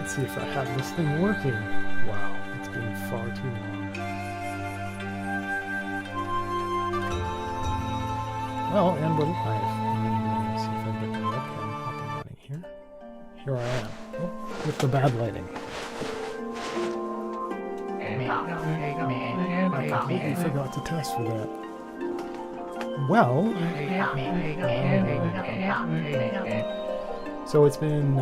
Let's see if I have this thing working. Wow, it's been far too long. Well, and we're live. Let's see if I can get the webcam up and running here. Here I am. Oh, with the bad lighting. I completely forgot to test for that. Well, so it's been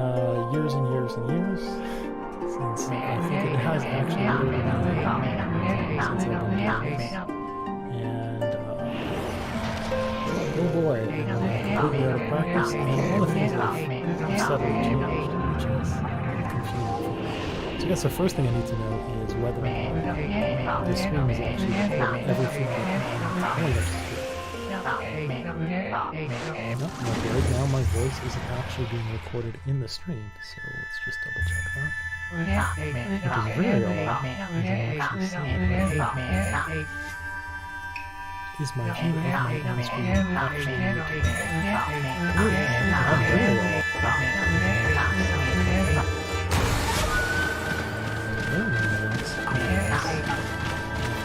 years and years and years since I think it has actually literally been since I've been doing this. And oh boy, I'm completely out of practice. And all the things I've settled to, which is confusing. So I guess the first thing I need to know is whether or not this stream is actually recording everything that I'm okay, right now my voice isn't actually being recorded in the stream, so let's just double check that. Which is very odd. Is my view of my own stream actually mutated?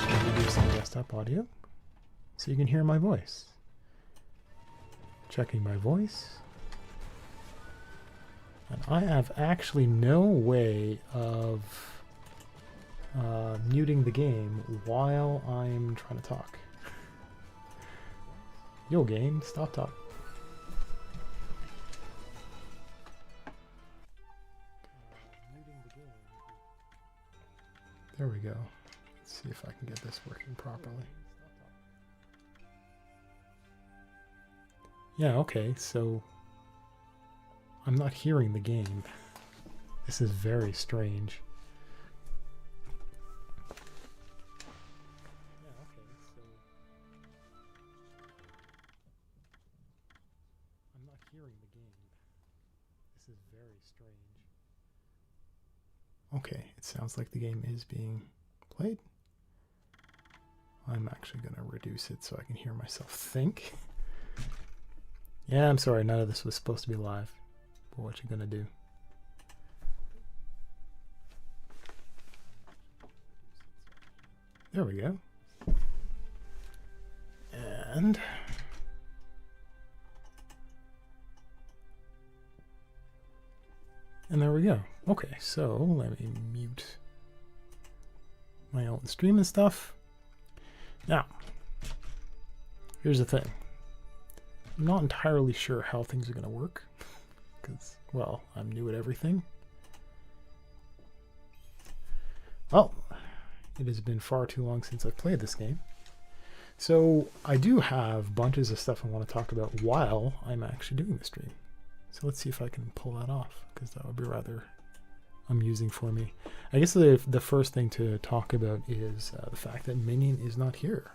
Actually reducing desktop audio so you can hear my voice. Checking my voice. And I have actually no way of muting the game while I'm trying to talk. Yo game, stop talking. There we go. Let's see if I can get this working properly. Yeah, okay, so I'm not hearing the game. This is very strange. Yeah, okay, so I'm not hearing the game. This is very strange. Okay, it sounds like the game is being played. I'm actually going to reduce it so I can hear myself think. Yeah, I'm sorry, none of this was supposed to be live. But what you gonna do? There we go. And there we go. Okay, so let me mute my own stream and stuff. Now, here's the thing. I'm not entirely sure how things are going to work because, well, I'm new at everything. Well, it has been far too long since I've played this game. So I do have bunches of stuff I want to talk about while I'm actually doing the stream. So let's see if I can pull that off, because that would be rather I'm using for me. I guess the first thing to talk about is the fact that Minion is not here.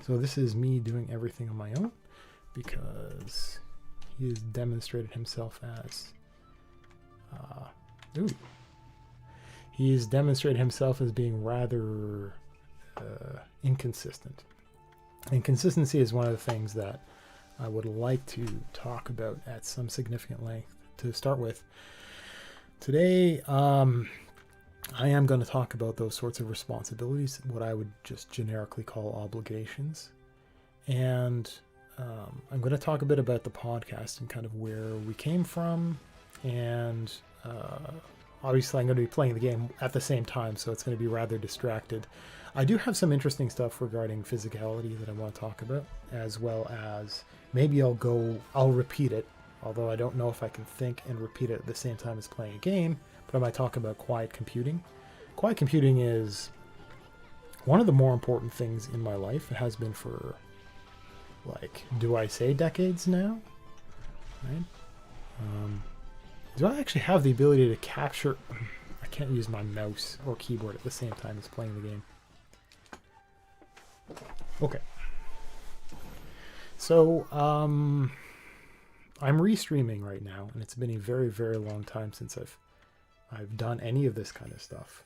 So this is me doing everything on my own because he has demonstrated himself as he's demonstrated himself as being rather inconsistent. Inconsistency is one of the things that I would like to talk about at some significant length. To start with, today I am going to talk about those sorts of responsibilities, what I would just generically call obligations. And I'm going to talk a bit about the podcast and kind of where we came from. And obviously I'm going to be playing the game at the same time, so it's going to be rather distracted. I do have some interesting stuff regarding physicality that I want to talk about, as well as maybe I'll repeat it, although I don't know if I can think and repeat it at the same time as playing a game, but I might talk about quiet computing. Quiet computing is one of the more important things in my life. It has been for, like, do I say decades now? Right? Do I actually have the ability to capture... I can't use my mouse or keyboard at the same time as playing the game. Okay. So, I'm restreaming right now, and it's been a very, very long time since I've done any of this kind of stuff.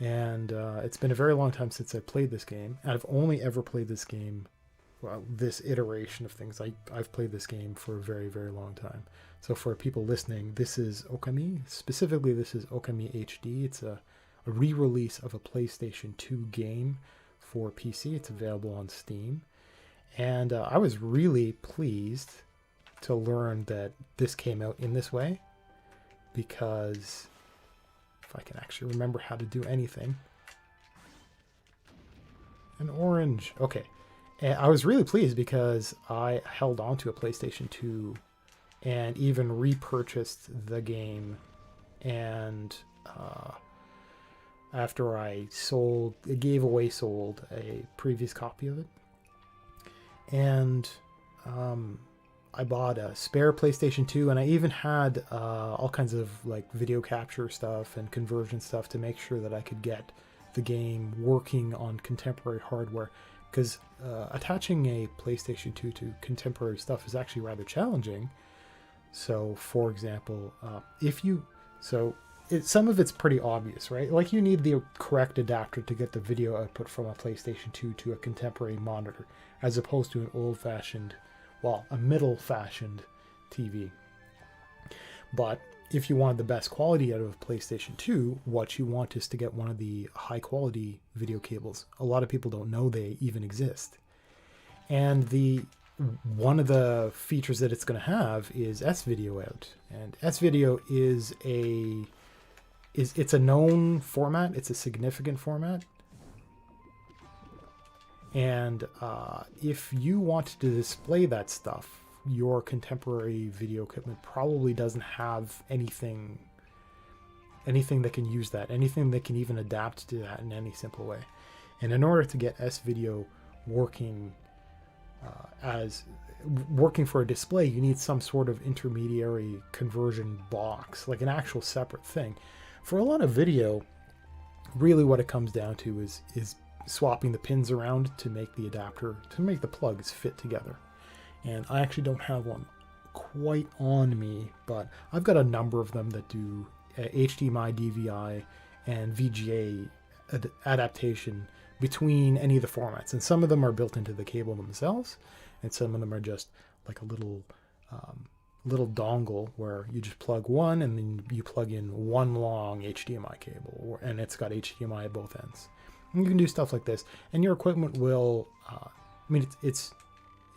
And it's been a very long time since I played this game. And I've only ever played this game, well, this iteration of things. I've played this game for a very, very long time. So for people listening, this is Okami. Specifically, this is Okami HD. It's a re-release of a PlayStation 2 game for PC. It's available on Steam. And I was really pleased to learn that this came out in this way, because if I can actually remember how to do anything. An orange. Okay. And I was really pleased because I held on to a PlayStation 2 and even repurchased the game. And after I sold a previous copy of it. And I bought a spare PlayStation 2, and I even had all kinds of like video capture stuff and conversion stuff to make sure that I could get the game working on contemporary hardware, because attaching a PlayStation 2 to contemporary stuff is actually rather challenging. So for example, some of it's pretty obvious, right? Like you need the correct adapter to get the video output from a PlayStation 2 to a contemporary monitor, as opposed to an old-fashioned, well, a middle-fashioned TV. But if you wanted the best quality out of a PlayStation 2, what you want is to get one of the high-quality video cables. A lot of people don't know they even exist. And one of the features that it's going to have is S-Video out. And S-Video is it's a known format. It's a significant format. And if you want to display that stuff, your contemporary video equipment probably doesn't have anything that can use that, anything that can even adapt to that in any simple way. And in order to get S-Video working for a display, you need some sort of intermediary conversion box, like an actual separate thing. For a lot of video, really what it comes down to is swapping the pins around to make the adapter, to make the plugs fit together. And I actually don't have one quite on me, but I've got a number of them that do HDMI, DVI, and VGA adaptation between any of the formats. And some of them are built into the cable themselves, and some of them are just like a little dongle where you just plug one and then you plug in one long HDMI cable, and it's got HDMI at both ends. And you can do stuff like this, and your equipment will,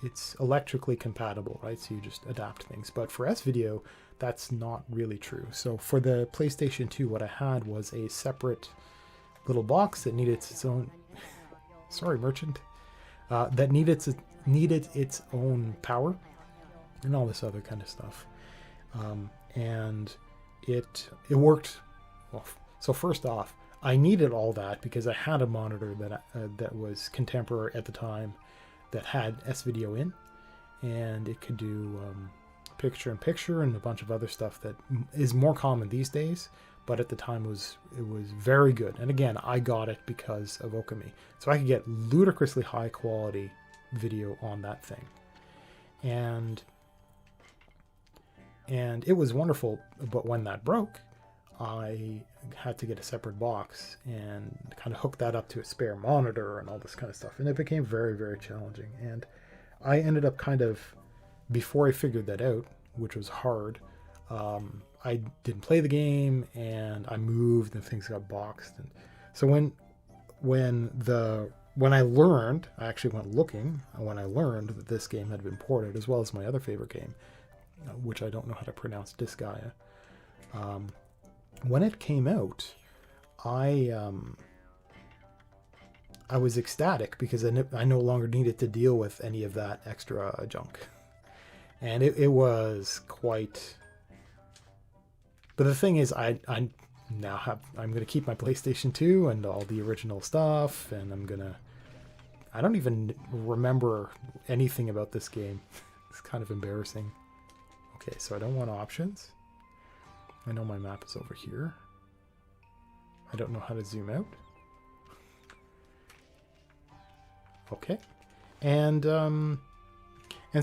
it's electrically compatible, right? So you just adapt things. But for S-Video, that's not really true. So for the PlayStation 2, what I had was a separate little box that needed its own, sorry, merchant, that needed its own power and all this other kind of stuff. And it worked. Well, so first off, I needed all that because I had a monitor that was contemporary at the time that had S-Video in, and it could do picture-in-picture and a bunch of other stuff that is more common these days, but at the time it was very good. And again, I got it because of Okami, so I could get ludicrously high quality video on that thing, and it was wonderful. But when that broke, I had to get a separate box and kind of hook that up to a spare monitor and all this kind of stuff, and it became very, very challenging. And I ended up kind of, before I figured that out, which was hard, I didn't play the game, and I moved and things got boxed. And so when I learned, I actually went looking when I learned that this game had been ported, as well as my other favorite game, which I don't know how to pronounce, Disgaea. When it came out, I was ecstatic because I no longer needed to deal with any of that extra junk. And it was quite... But the thing is, I'm going to keep my PlayStation 2 and all the original stuff, and I don't even remember anything about this game. It's kind of embarrassing. Okay, so I don't want options. I know my map is over here. I don't know how to zoom out. Okay. And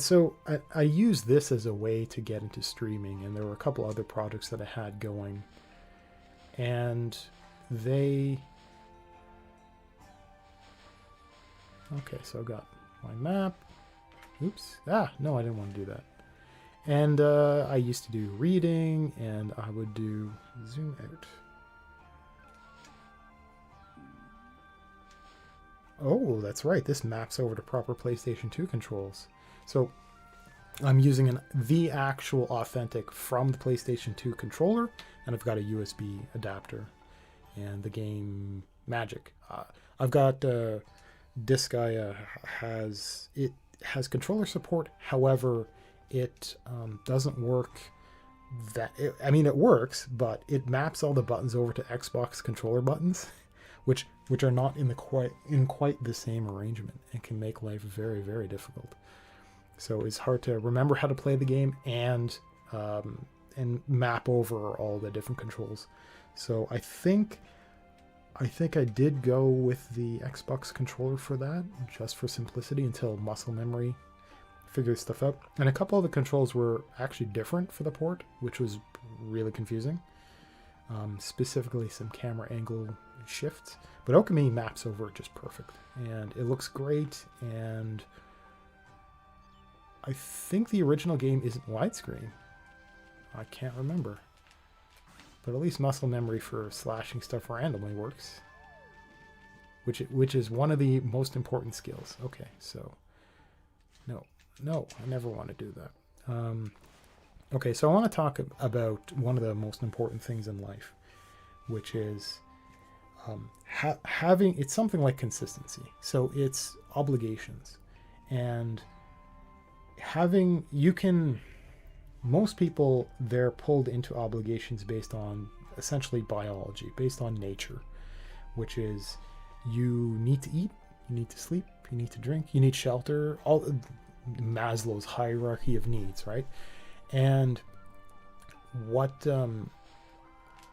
so I used this as a way to get into streaming, and there were a couple other projects that I had going, and they... Okay, so I've got my map. Oops. No, I didn't want to do that. And I used to do reading, and I would do zoom out. Oh, that's right. This maps over to proper PlayStation 2 controls. So I'm using the actual authentic from the PlayStation 2 controller, and I've got a USB adapter and the game Magic. I've got Disgaea has controller support. However, it doesn't work it works, but it maps all the buttons over to Xbox controller buttons, which are not in quite the same arrangement, and can make life very, very difficult. So it's hard to remember how to play the game and map over all the different controls. So I think I did go with the Xbox controller for that, just for simplicity, until muscle memory figured stuff out. And a couple of the controls were actually different for the port, which was really confusing. Specifically some camera angle shifts. But Okami maps over just perfect, and it looks great. And I think the original game isn't widescreen. I can't remember. But at least muscle memory for slashing stuff randomly works. Which is one of the most important skills. Okay, so... No, I never want to do that. Okay, so I want to talk about one of the most important things in life, which is having... It's something like consistency. So it's obligations. And having... Most people, they're pulled into obligations based on essentially biology, based on nature, which is you need to eat, you need to sleep, you need to drink, you need shelter, all Maslow's hierarchy of needs, right? And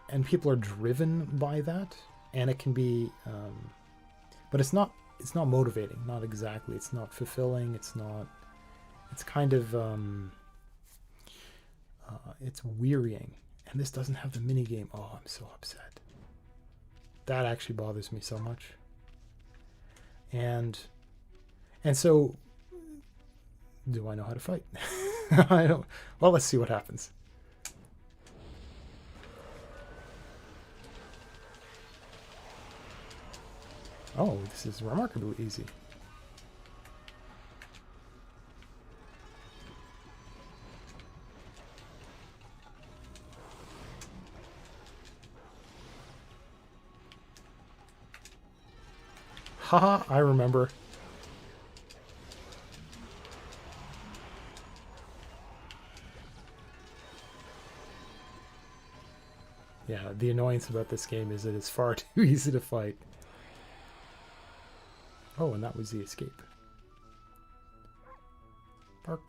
and people are driven by that, and it can be, but it's not motivating, not exactly, it's not fulfilling, it's kind of, it's wearying. And this doesn't have the mini game. Oh, I'm so upset. That actually bothers me so much. And so, do I know how to fight? I don't. Well, let's see what happens. Oh, this is remarkably easy. Haha, I remember. Yeah, the annoyance about this game is that it's far too easy to fight. Oh, and that was the escape. Bark.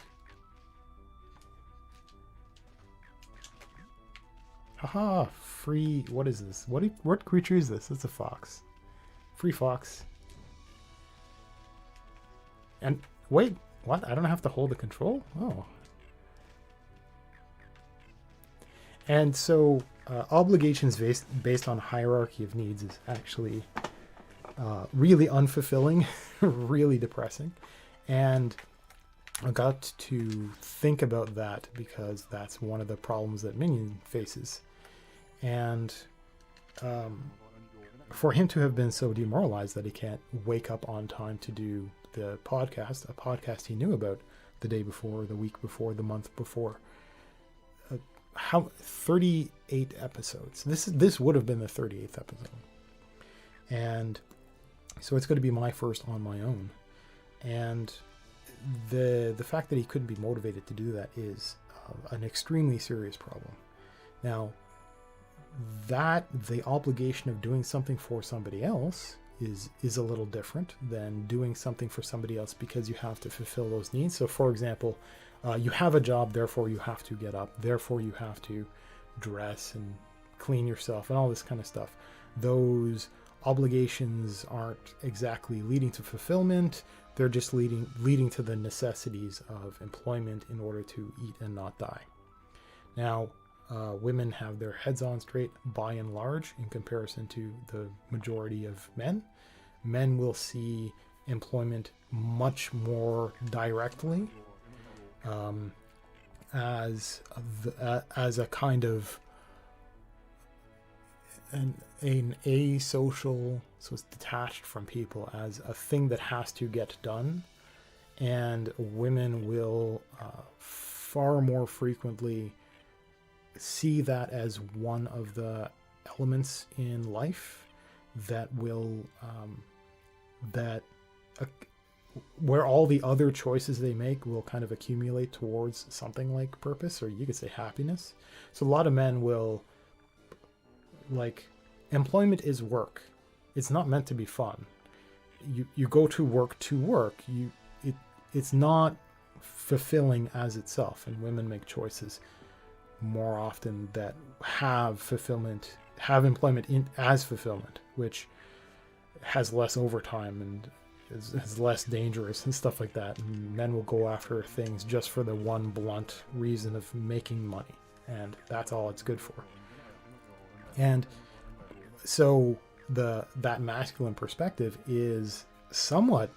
Haha, free, what is this? What creature is this? It's a fox. Free fox. And wait, what? I don't have to hold the control? Oh. And so obligations based on hierarchy of needs is actually really unfulfilling, really depressing. And I got to think about that because that's one of the problems that Minion faces. And for him to have been so demoralized that he can't wake up on time to do the podcast, a podcast he knew about the day before, the week before, the month before, how 38 episodes. This would have been the 38th episode. And so it's going to be my first on my own. And the fact that he couldn't be motivated to do that is an extremely serious problem. Now, that the obligation of doing something for somebody else is a little different than doing something for somebody else because you have to fulfill those needs. So for example, you have a job, therefore you have to get up, therefore you have to dress and clean yourself and all this kind of stuff. Those obligations aren't exactly leading to fulfillment. They're just leading to the necessities of employment in order to eat and not die. Now, women have their heads on straight by and large in comparison to the majority of men. Men will see employment much more directly as a kind of an asocial, so it's detached from people, as a thing that has to get done. And women will far more frequently see that as one of the elements in life that will where all the other choices they make will kind of accumulate towards something like purpose, or you could say happiness. So a lot of men will, like, employment is work. It's not meant to be fun. You go to work to work. It's not fulfilling as itself, and women make choices more often that have employment as fulfillment, which has less overtime and is less dangerous and stuff like that. And men will go after things just for the one blunt reason of making money, and that's all it's good for. And so that masculine perspective is somewhat,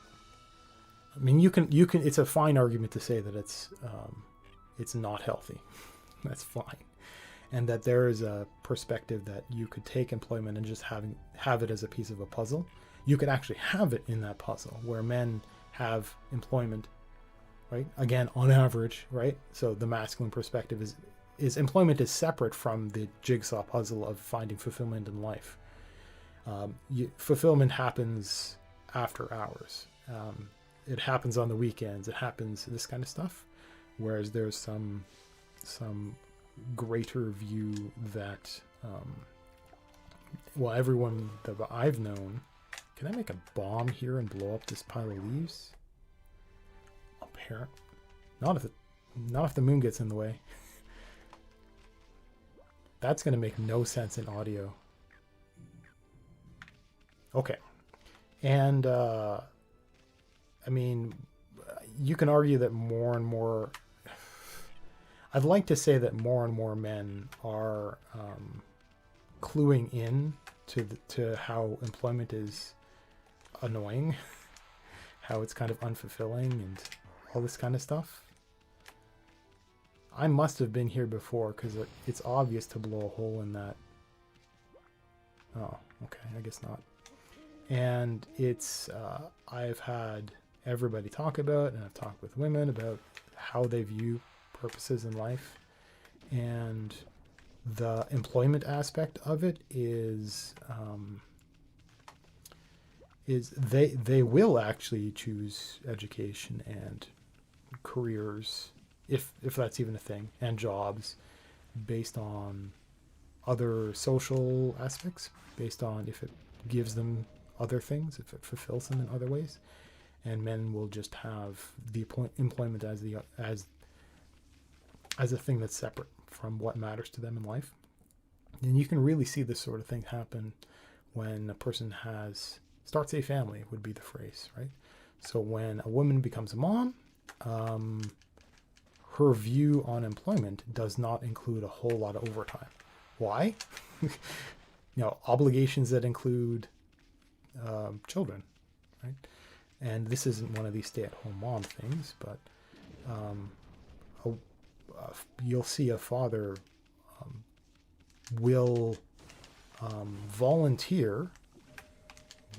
I mean, you can it's a fine argument to say that it's not healthy. That's fine. And that there is a perspective that you could take employment and just have it as a piece of a puzzle. You could actually have it in that puzzle where men have employment, right? Again, on average, right? So the masculine perspective is employment is separate from the jigsaw puzzle of finding fulfillment in life. Fulfillment happens after hours. It happens on the weekends. It happens, this kind of stuff. Whereas there's some greater view that, everyone that I've known, can I make a bomb here and blow up this pile of leaves? Not if the moon gets in the way. That's going to make no sense in audio. Okay. And, I mean, you can argue that more and more, I'd like to say that more and more men are cluing in to how employment is annoying, how it's kind of unfulfilling and all this kind of stuff. I must have been here before because it's obvious to blow a hole in that. Oh, okay, I guess not. And it's, I've had everybody talk about, and I've talked with women about how they view purposes in life. And the employment aspect of it is they will actually choose education and careers, if that's even a thing, and jobs based on other social aspects, based on if it gives them other things, if it fulfills them in other ways. And men will just have the employment as a thing that's separate from what matters to them in life. And you can really see this sort of thing happen when a person starts a family, would be the phrase, right? So when a woman becomes a mom, her view on employment does not include a whole lot of overtime. Why? Obligations that include children, right? And this isn't one of these stay-at-home mom things, but you'll see a father will volunteer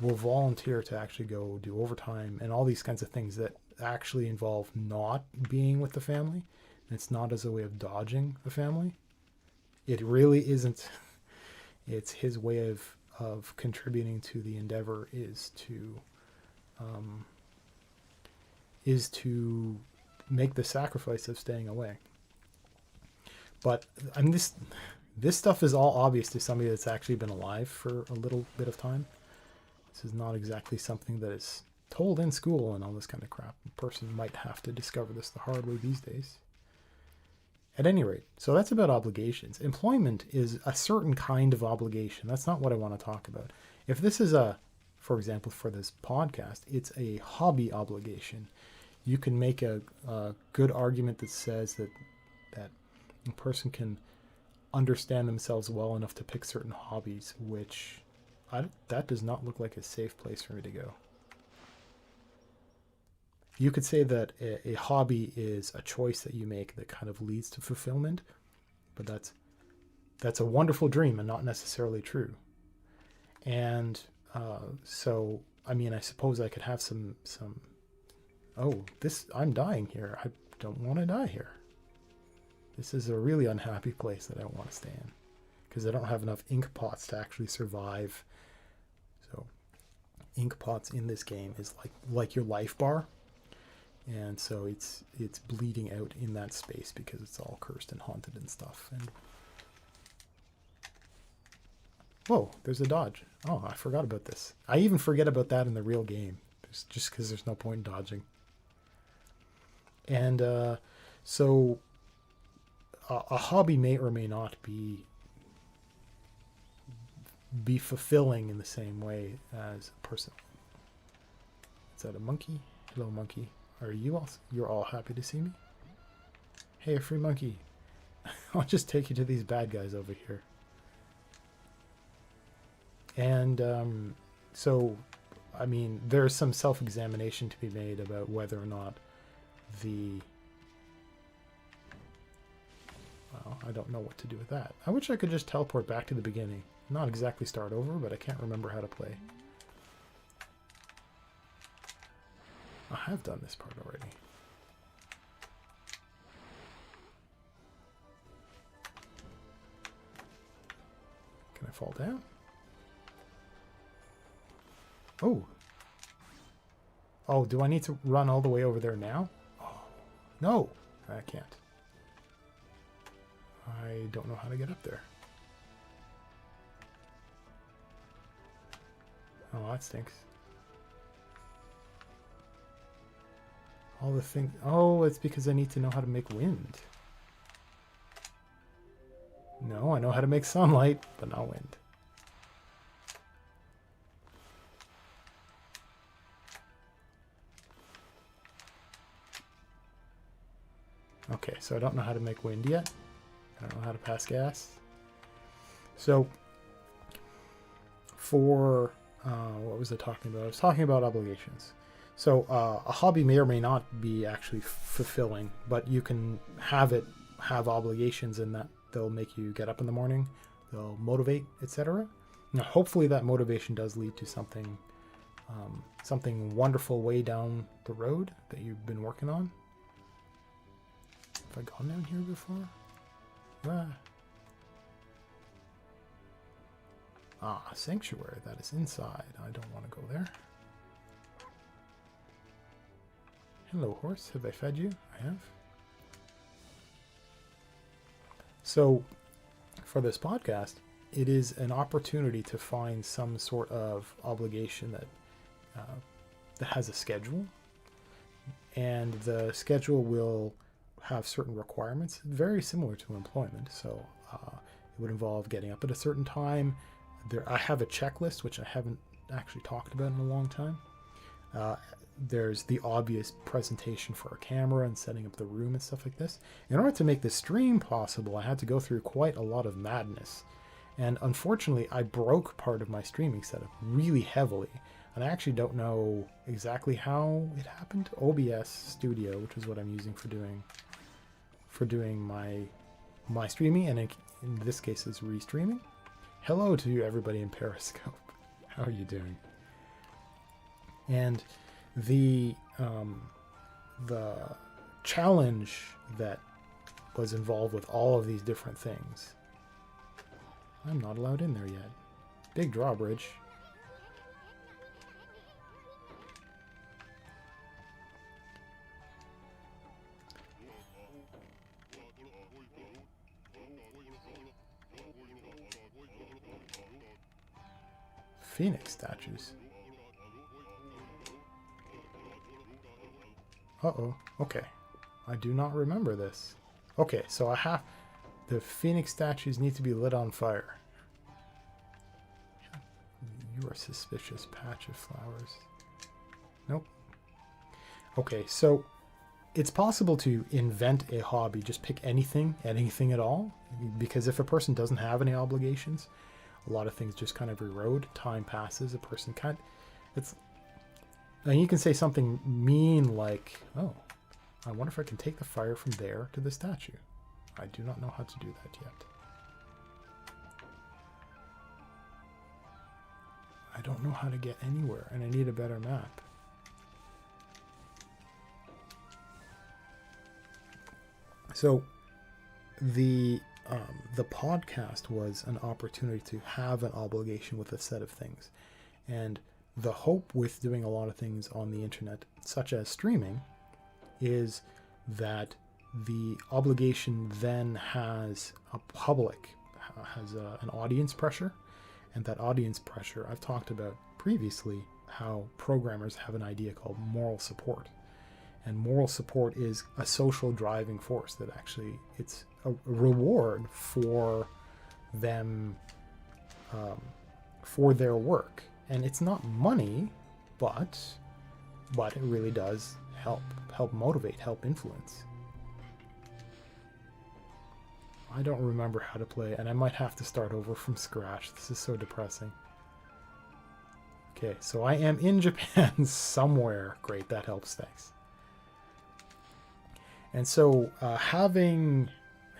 to actually go do overtime and all these kinds of things that actually involve not being with the family. And it's not as a way of dodging the family. It really isn't. It's his way of contributing to the endeavor is to make the sacrifice of staying away. But this stuff is all obvious to somebody that's actually been alive for a little bit of time. This is not exactly something that is told in school and all this kind of crap. A person might have to discover this the hard way these days. At any rate, so that's about obligations. Employment is a certain kind of obligation. That's not what I want to talk about. If this is for example, for this podcast, it's a hobby obligation. You can make a good argument that says that a person can understand themselves well enough to pick certain hobbies, which that does not look like a safe place for me to go. You could say that a hobby is a choice that you make that kind of leads to fulfillment, but that's a wonderful dream and not necessarily true. And so, I mean, I suppose I could have some. I'm dying here. I don't want to die here. This is a really unhappy place that I don't want to stay in because I don't have enough ink pots to actually survive. So, ink pots in this game is like your life bar. And so it's bleeding out in that space because it's all cursed and haunted and stuff. And whoa, there's a dodge. Oh, I forgot about this. I even forget about that in the real game, just because there's no point in dodging. And so a hobby may or may not be fulfilling in the same way as a person. Is that a monkey? Hello, monkey. Are you all? You're all happy to see me? Hey, a free monkey. I'll just take you to these bad guys over here. And so, I mean, there's some self-examination to be made about whether or not well, I don't know what to do with that. I wish I could just teleport back to the beginning. Not exactly start over, but I can't remember how to play. I have done this part already. Can I fall down? Oh. Oh, do I need to run all the way over there now? Oh, no, I can't. I don't know how to get up there. Oh, that stinks. All the things. Oh, it's because I need to know how to make wind. No, I know how to make sunlight, but not wind. Okay, so I don't know how to make wind yet. I don't know how to pass gas. So, for what was I talking about? I was talking about obligations. So a hobby may or may not be actually fulfilling, but you can have obligations in that they'll make you get up in the morning, they'll motivate, etc. Now, hopefully that motivation does lead to something wonderful way down the road that you've been working on. Have I gone down here before? Sanctuary. That is inside. I don't want to go there. Hello, horse. Have I fed you? I have. So, for this podcast, it is an opportunity to find some sort of obligation that has a schedule, and the schedule will have certain requirements, very similar to employment. So, It would involve getting up at a certain time. I have a checklist, which I haven't actually talked about in a long time. There's the obvious presentation for a camera and setting up the room and stuff like this. In order to make the stream possible, I had to go through quite a lot of madness. And unfortunately, I broke part of my streaming setup really heavily. And I actually don't know exactly how it happened. OBS Studio, which is what I'm using for doing my streaming, and in this case it's restreaming. Hello to everybody in Periscope. How are you doing? And the challenge that was involved with all of these different things. I'm not allowed in there yet. Big drawbridge. Phoenix statues. Uh-oh. Okay. I do not remember this. Okay, so the Phoenix statues need to be lit on fire. You are suspicious patch of flowers. Nope. Okay, so it's possible to invent a hobby, just pick anything at all, because if a person doesn't have any obligations, a lot of things just kind of erode. Time passes, a person can't. And you can say something mean like, oh, I wonder if I can take the fire from there to the statue. I do not know how to do that yet. I don't know how to get anywhere, and I need a better map. So the podcast was an opportunity to have an obligation with a set of things. And the hope with doing a lot of things on the internet, such as streaming, is that the obligation then has a public, has an audience pressure. And that audience pressure, I've talked about previously how programmers have an idea called moral support. And moral support is a social driving force that actually, it's a reward for them, for their work. And it's not money, but it really does help motivate, help influence. I don't remember how to play, and I might have to start over from scratch. This is so depressing. Okay, so I am in Japan somewhere. Great, that helps, thanks. And so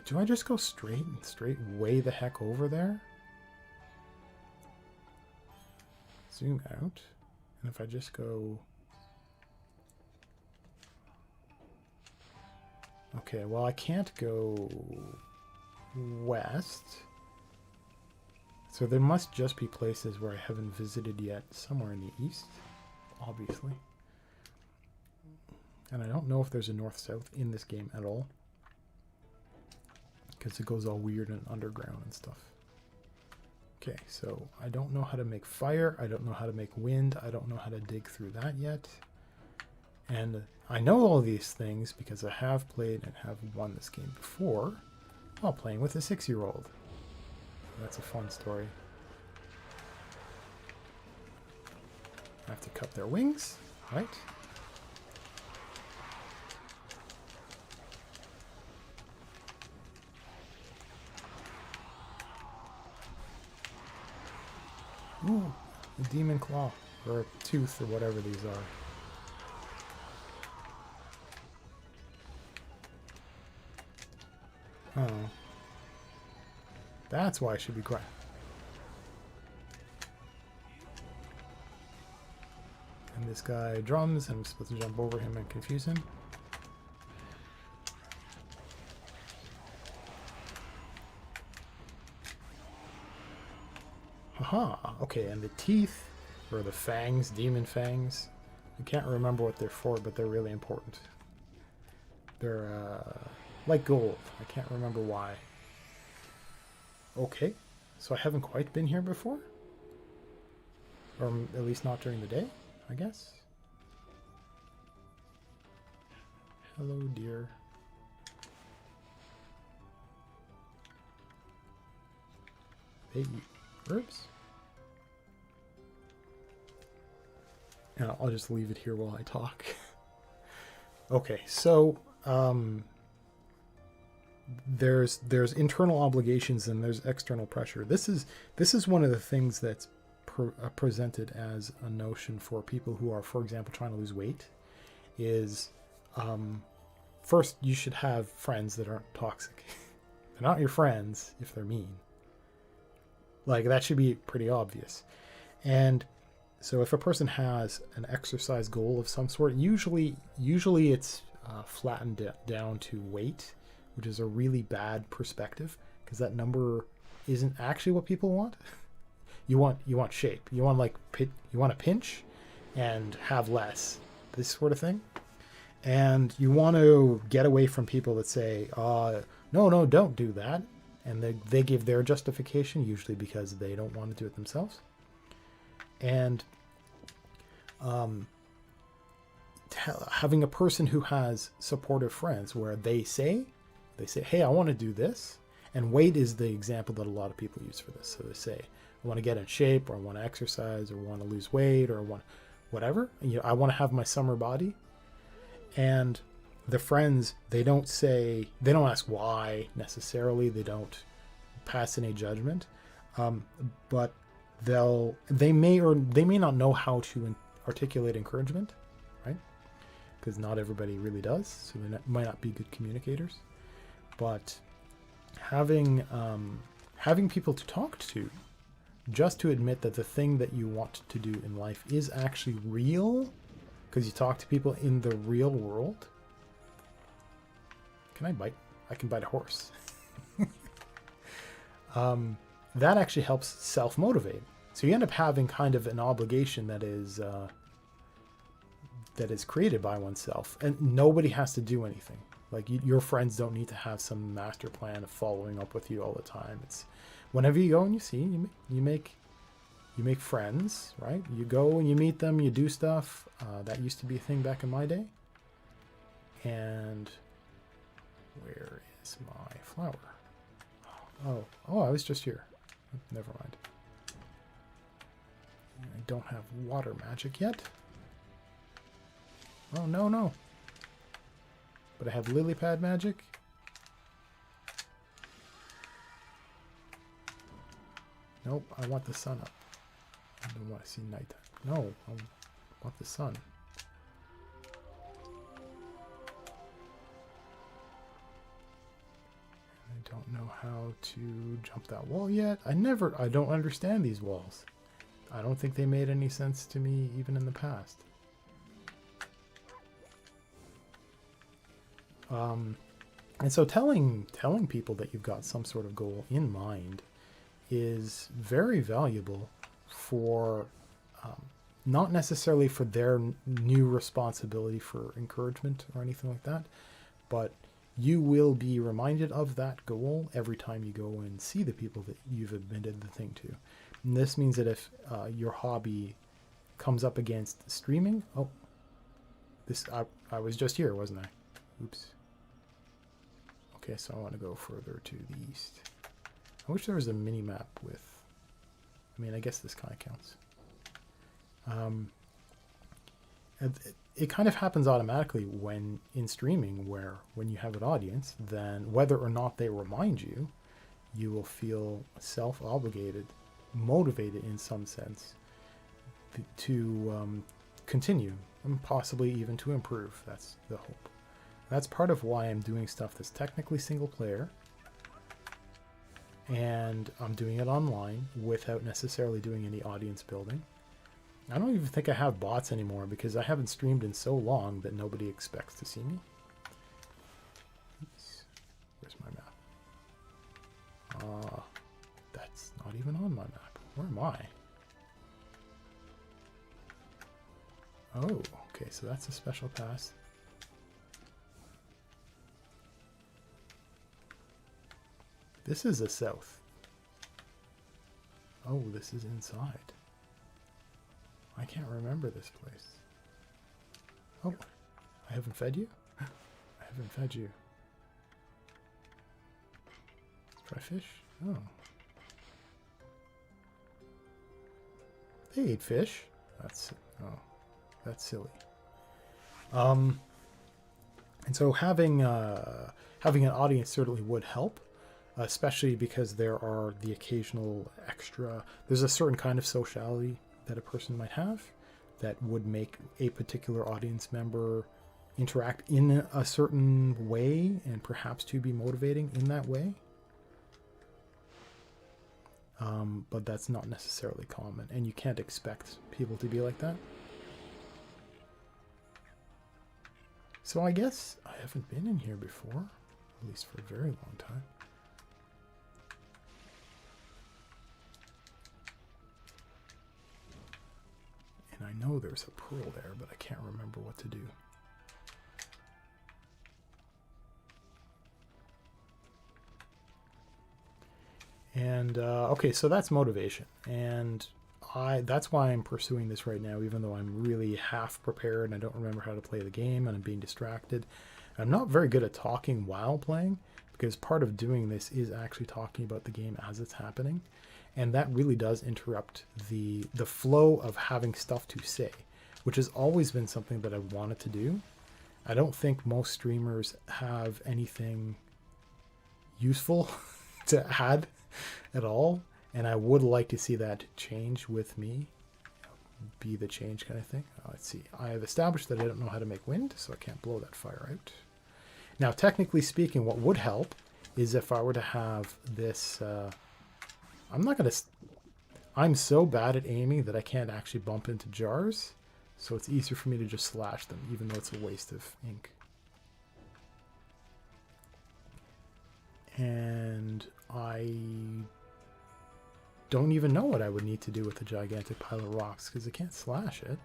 do I just go straight way the heck over there? Zoom out, and if I just go, okay, well, I can't go west, so there must just be places where I haven't visited yet, somewhere in the east, obviously. And I don't know if there's a north-south in this game at all, because it goes all weird and underground and stuff. Okay, so I don't know how to make fire, I don't know how to make wind, I don't know how to dig through that yet. And I know all these things because I have played and have won this game before while playing with a 6-year-old. That's a fun story. I have to cut their wings, right? Ooh, a demon claw, or a tooth, or whatever these are. Oh. That's why I should be quiet. And this guy drums, and I'm supposed to jump over him and confuse him. Haha, okay, and the teeth, or the fangs, demon fangs, I can't remember what they're for, but they're really important. They're like gold. I can't remember why. Okay, so I haven't quite been here before? Or at least not during the day, I guess. Hello, dear. They eat herbs. And I'll just leave it here while I talk. Okay, so there's internal obligations and there's external pressure. This is one of the things that's presented as a notion for people who are, for example, trying to lose weight. Is first, you should have friends that aren't toxic. They're not your friends if they're mean. Like, that should be pretty obvious. And so if a person has an exercise goal of some sort, usually it's flattened down to weight, which is a really bad perspective because that number isn't actually what people want. You want shape. You want you want to pinch and have less. This sort of thing. And you want to get away from people that say, no, don't do that. And they give their justification, usually because they don't want to do it themselves. And having a person who has supportive friends where they say, hey, I want to do this. And weight is the example that a lot of people use for this. So they say, I want to get in shape, or I want to exercise, or I want to lose weight, or I want whatever. I want to have my summer body. And the friends, they don't ask why necessarily. They don't pass any judgment. But they may not know how to articulate encouragement, right? Because not everybody really does. So they might not be good communicators. But having people to talk to, just to admit that the thing that you want to do in life is actually real, because you talk to people in the real world. Can I bite? I can bite a horse. That actually helps self-motivate. So you end up having kind of an obligation that is created by oneself, and nobody has to do anything. Like, your friends don't need to have some master plan of following up with you all the time. It's whenever you go and you see, you make friends, right? You go and you meet them, you do stuff. That used to be a thing back in my day. And where is my flower? Oh, I was just here. Never mind. I don't have water magic yet. Oh, no. But I have lily pad magic. Nope, I want the sun up. I don't want to see nighttime. No, I want the sun. I don't know how to jump that wall yet. I don't understand these walls. I don't think they made any sense to me even in the past. And so telling people that you've got some sort of goal in mind is very valuable for not necessarily for their new responsibility for encouragement or anything like that, but you will be reminded of that goal every time you go and see the people that you've admitted the thing to. And this means that if your hobby comes up against streaming, I was just here, wasn't I? Oops. Okay, so I want to go further to the east. I wish there was a mini map with, I guess this kind of counts. It kind of happens automatically when in streaming, where when you have an audience, then whether or not they remind you, you will feel self-obligated, motivated in some sense to continue and possibly even to improve. That's the hope. That's part of why I'm doing stuff that's technically single player, and I'm doing it online without necessarily doing any audience building. I don't even think I have bots anymore because I haven't streamed in so long that nobody expects to see me. Oops. Where's my map? That's not even on my map. Where am I? Oh, okay, so that's a special pass. This is the south. Oh, this is inside. I can't remember this place. Oh, I haven't fed you? I haven't fed you. Try fish? Oh. They ate fish. That's silly. And so having an audience certainly would help, especially because there are the occasional extra. There's a certain kind of sociality that a person might have that would make a particular audience member interact in a certain way and perhaps to be motivating in that way. But that's not necessarily common, and you can't expect people to be like that. So I guess I haven't been in here before, at least for a very long time. And I know there's a pearl there, but I can't remember what to do. And okay, so that's motivation, and that's why I'm pursuing this right now, even though I'm really half prepared and I don't remember how to play the game and I'm being distracted. I'm not very good at talking while playing, because part of doing this is actually talking about the game as it's happening, and that really does interrupt the flow of having stuff to say, which has always been something that I wanted to do. I don't think most streamers have anything useful to add at all, and I would like to see that change with me, be the change kind of thing. Let's see, I have established that I don't know how to make wind, so I can't blow that fire out. Now, technically speaking, what would help is if I were to have this, I'm so bad at aiming that I can't actually bump into jars, so it's easier for me to just slash them, even though it's a waste of ink. And I don't even know what I would need to do with a gigantic pile of rocks, because I can't slash it.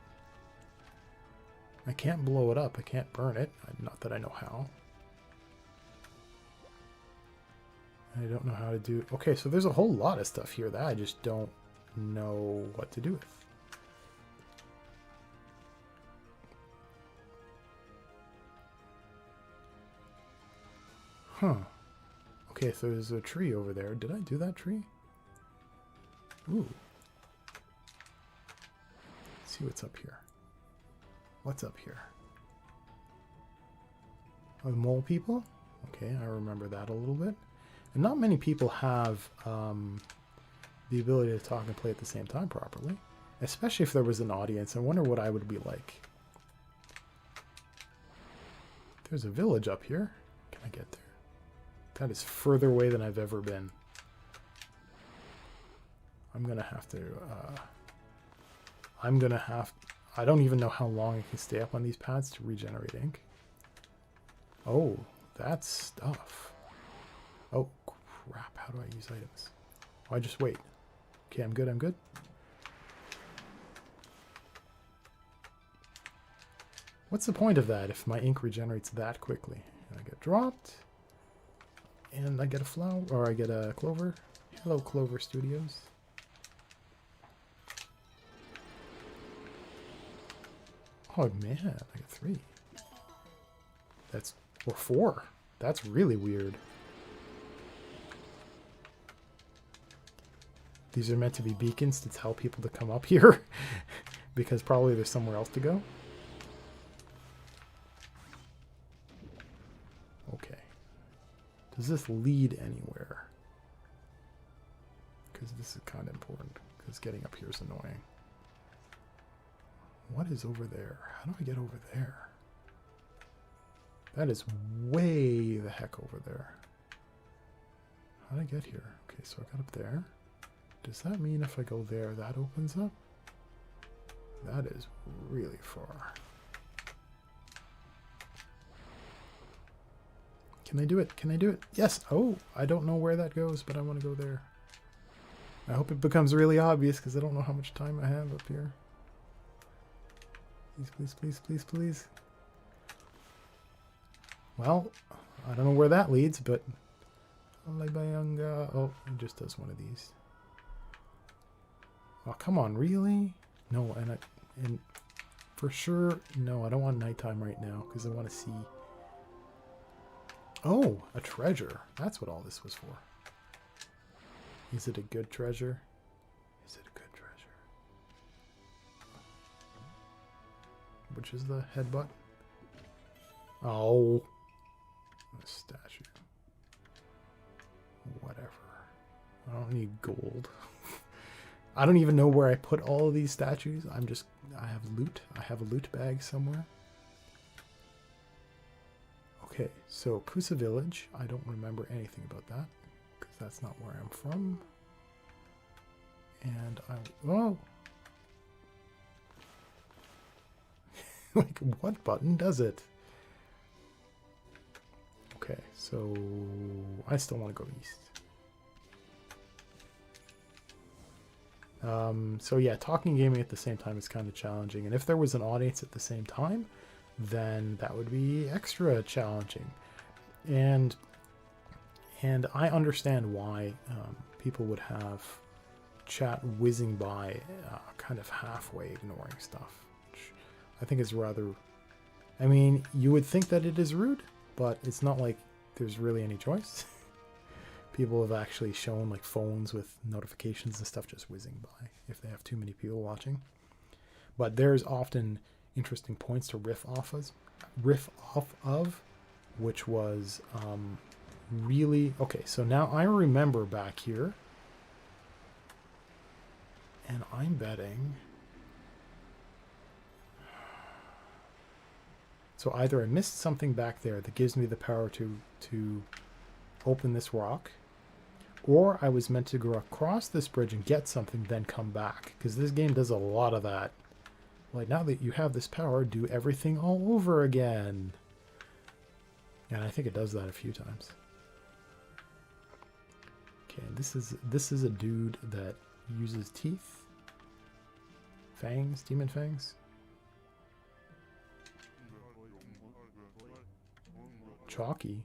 I can't blow it up. I can't burn it. Not that I know how. I don't know how to do... Okay, so there's a whole lot of stuff here that I just don't know what to do with. Huh. Okay, so there's a tree over there. Did I do that tree? Ooh. Let's see what's up here. What's up here? Oh, the mole people? Okay, I remember that a little bit. And not many people have the ability to talk and play at the same time properly. Especially if there was an audience. I wonder what I would be like. There's a village up here. Can I get there? That is further away than I've ever been. I'm gonna have to, I don't even know how long I can stay up on these pads to regenerate ink. Oh, that's stuff. Oh, crap, how do I use items? Oh, I just wait. Okay, I'm good, I'm good. What's the point of that if my ink regenerates that quickly? And I get dropped, and I get a flower, or I get a clover. Hello, Clover Studios. Oh man, I got 3. Or 4. That's really weird. These are meant to be beacons to tell people to come up here because probably there's somewhere else to go. Okay. Does this lead anywhere? Because this is kind of important, because getting up here is annoying. What is over there? How do I get over there? That is way the heck over there. How did I get here? Okay, so I got up there. Does that mean if I go there, that opens up? That is really far. Can I do it? Can I do it? Yes! Oh, I don't know where that goes, but I want to go there. I hope it becomes really obvious, because I don't know how much time I have up here. Please, please, please, please, please. Well, I don't know where that leads, but... Oh, it just does one of these. Oh, come on, really? No, and for sure, no, I don't want nighttime right now, because I want to see... Oh, a treasure. That's what all this was for. Is it a good treasure? Is it a good treasure? which is the headbutt. Oh, a statue. Whatever. I don't need gold. I don't even know where I put all of these statues. I have loot. I have a loot bag somewhere. Okay, so Kusa Village. I don't remember anything about that because that's not where I'm from. And oh. Like, what button does it? Okay, so I still want to go east. So yeah, talking and gaming at the same time is kind of challenging. And if there was an audience at the same time, then that would be extra challenging. And I understand why people would have chat whizzing by kind of halfway ignoring stuff, which I think is rather... I mean, you would think that it is rude, but it's not like there's really any choice. People have actually shown like phones with notifications and stuff just whizzing by if they have too many people watching. But there's often interesting points to riff off of, which was really... Okay, so now I remember back here, and I'm betting... So either I missed something back there that gives me the power to open this rock, or I was meant to go across this bridge and get something, then come back. Because this game does a lot of that. Like, now that you have this power, do everything all over again. And I think it does that a few times. Okay, this is a dude that uses teeth. Fangs, demon fangs. Chalky.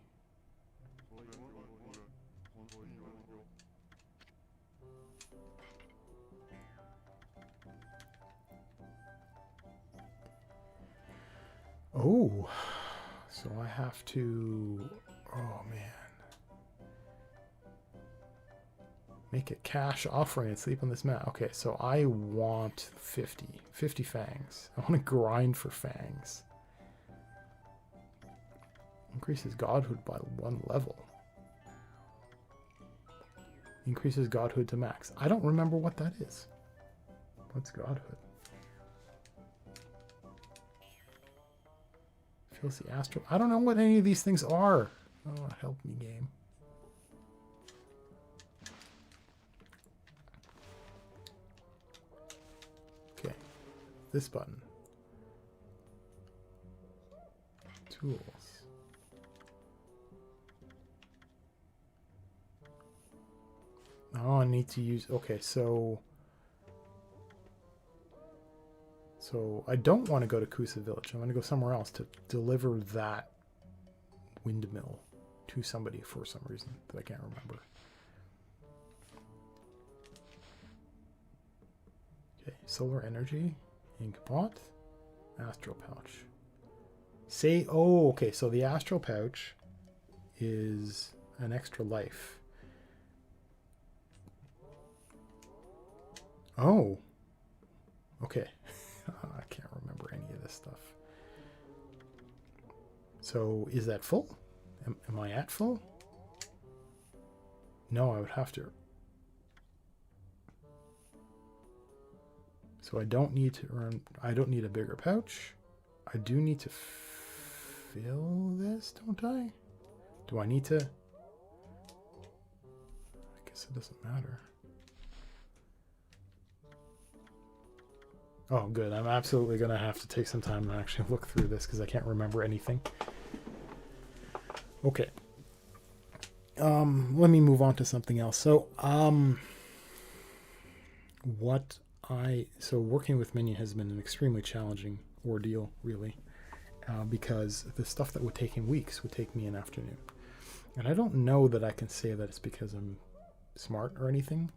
Oh, so I have to... Oh, man. Make a cash offering and sleep on this mat. Okay, so I want 50 fangs. I want to grind for fangs. Increases godhood by 1 level. Increases godhood to max. I don't remember what that is. What's godhood? Fills the astral. I don't know what any of these things are. Oh, help me, game. Okay. This button. Tools. Oh, I need to use... Okay, so I don't want to go to Kusa Village. I'm going to go somewhere else to deliver that windmill to somebody for some reason that I can't remember. Okay, solar energy, ink pot, astral pouch. Say, oh, okay, so the astral pouch is an extra life. Oh, okay. I can't remember any of this stuff. So is that full? Am I at full? No, I would have to. So I don't need to earn, I don't need a bigger pouch. I do need to fill this, don't I? Do I need to? I guess it doesn't matter. Oh, good. I'm absolutely going to have to take some time and actually look through this because I can't remember anything. Okay. Let me move on to something else. So, so working with Minion has been an extremely challenging ordeal, really, because the stuff that would take him weeks would take me an afternoon. And I don't know that I can say that it's because I'm smart or anything.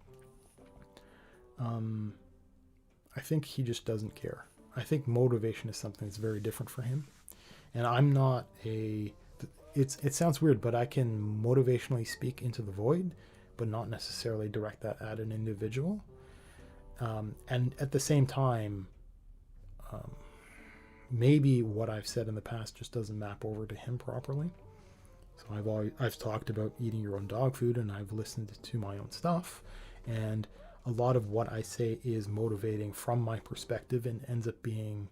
I think he just doesn't care. I think motivation is something that's very different for him. And I'm not a... It sounds weird, but I can motivationally speak into the void, but not necessarily direct that at an individual. And at the same time, maybe what I've said in the past just doesn't map over to him properly. So I've talked about eating your own dog food, and I've listened to my own stuff, and a lot of what I say is motivating from my perspective and ends up being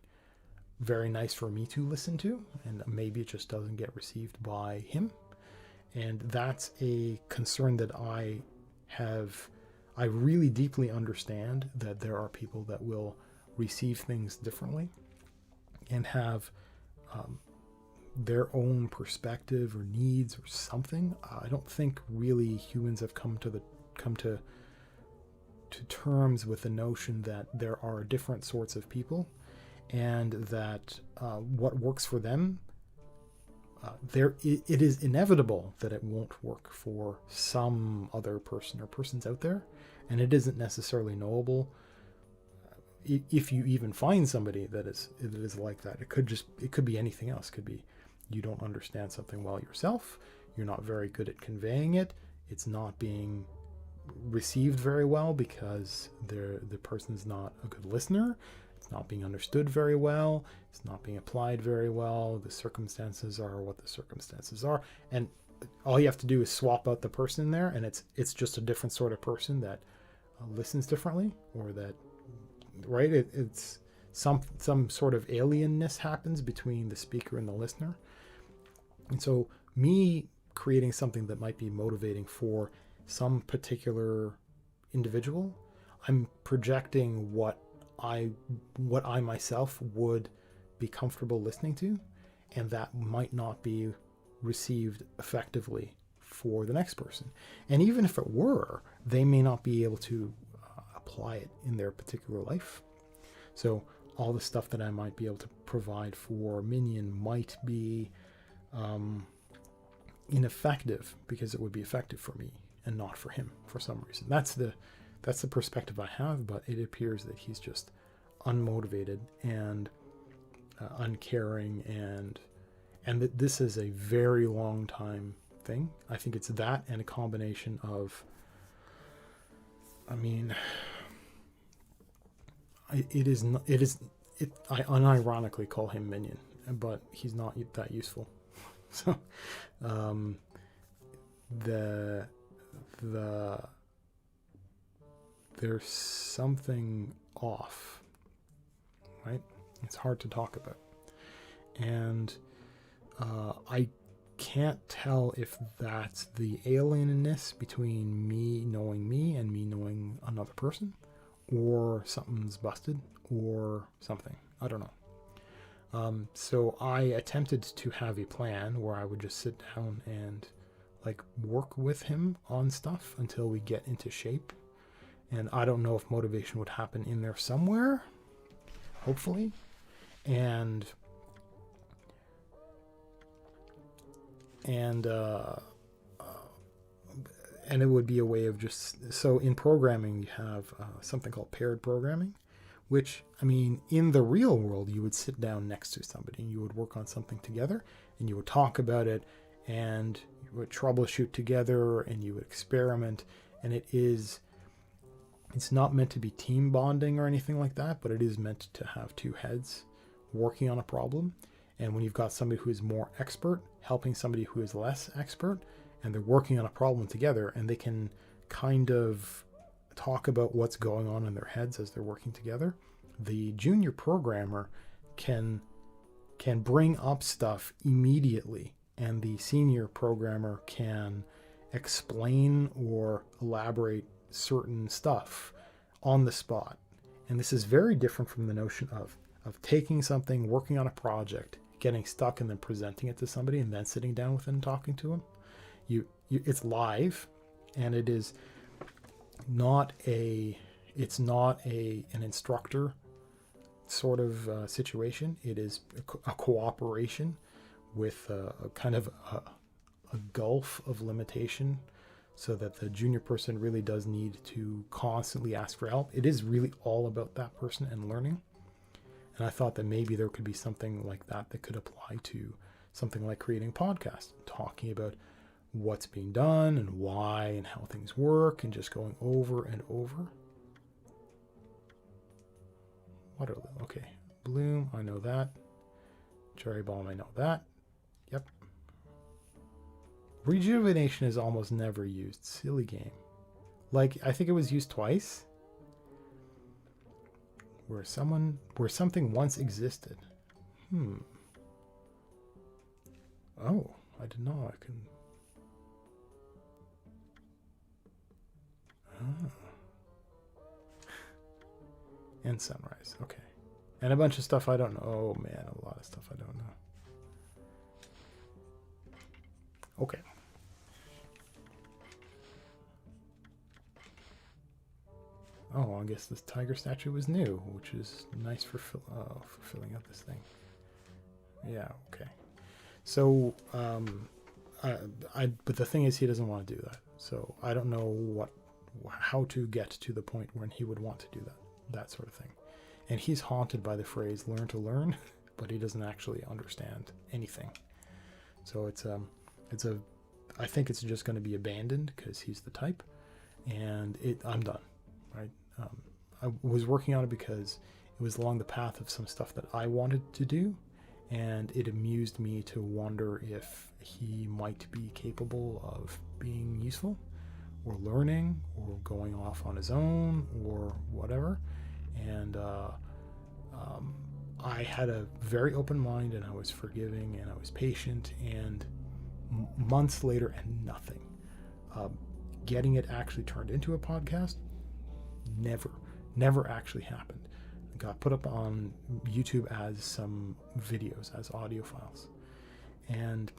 very nice for me to listen to, and maybe it just doesn't get received by him. And that's a concern that I have. I really deeply understand that there are people that will receive things differently and have their own perspective or needs or something. I don't think really humans have come to terms with the notion that there are different sorts of people, and that what works for them, it is inevitable that it won't work for some other person or persons out there, and it isn't necessarily knowable. If you even find somebody that is like that, it could be anything else. It could be you don't understand something well yourself, you're not very good at conveying it, it's not being received very well because the person's not a good listener, it's not being understood very well, it's not being applied very well, the circumstances are what the circumstances are, and all you have to do is swap out the person in there, and it's just a different sort of person that listens differently, or that, right, it's some sort of alienness happens between the speaker and the listener. And so me creating something that might be motivating for some particular individual, I'm projecting what I myself would be comfortable listening to, and that might not be received effectively for the next person. And even if it were, they may not be able to apply it in their particular life. So all the stuff that I might be able to provide for Minion might be ineffective because it would be effective for me and not for him for some reason. That's the perspective I have, but it appears that he's just unmotivated and uncaring, and that this is a very long time thing. I think it's that and a combination of, I mean, I unironically call him Minion, but he's not that useful. So there's something off, right? It's hard to talk about, and I can't tell if that's the alienness between me knowing me and me knowing another person, or something's busted or something. I don't know. So I attempted to have a plan where I would just sit down and like work with him on stuff until we get into shape. And I don't know if motivation would happen in there somewhere, hopefully. And it would be a way of just, so in programming, you have something called paired programming, which, I mean, in the real world, you would sit down next to somebody and you would work on something together and you would talk about it and you would troubleshoot together and you would experiment. And it's not meant to be team bonding or anything like that, but it is meant to have two heads working on a problem. And when you've got somebody who is more expert helping somebody who is less expert, and they're working on a problem together, and they can kind of talk about what's going on in their heads as they're working together, the junior programmer can bring up stuff immediately, and the senior programmer can explain or elaborate certain stuff on the spot. And this is very different from the notion of taking something, working on a project, getting stuck, and then presenting it to somebody, and then sitting down with them and talking to them. It's live, and it is not an instructor sort of situation. It is a cooperation with a kind of a gulf of limitation, so that the junior person really does need to constantly ask for help. It is really all about that person and learning. And I thought that maybe there could be something like that could apply to something like creating a podcast, talking about what's being done and why and how things work, and just going over and over. Okay, bloom, I know that. Cherry Bomb, I know that. Yep. Rejuvenation is almost never used. Silly game. Like, I think it was used twice. Where something once existed. Oh, I didn't know I can. Oh. And sunrise. Okay. And a bunch of stuff I don't know. Oh man, a lot of stuff I don't know. Okay. Oh, I guess this tiger statue was new, which is nice for filling out this thing. Yeah, okay. So, but the thing is, he doesn't want to do that. So I don't know how to get to the point when he would want to do that sort of thing. And he's haunted by the phrase "learn to learn," but he doesn't actually understand anything. So I think it's just going to be abandoned because he's the type, and I'm done. Right? I was working on it because it was along the path of some stuff that I wanted to do, and it amused me to wonder if he might be capable of being useful, or learning, or going off on his own, or whatever. And I had a very open mind, and I was forgiving, and I was patient, and months later, and nothing. Getting it actually turned into a podcast, never actually happened. It got put up on YouTube as some videos, as audio files. And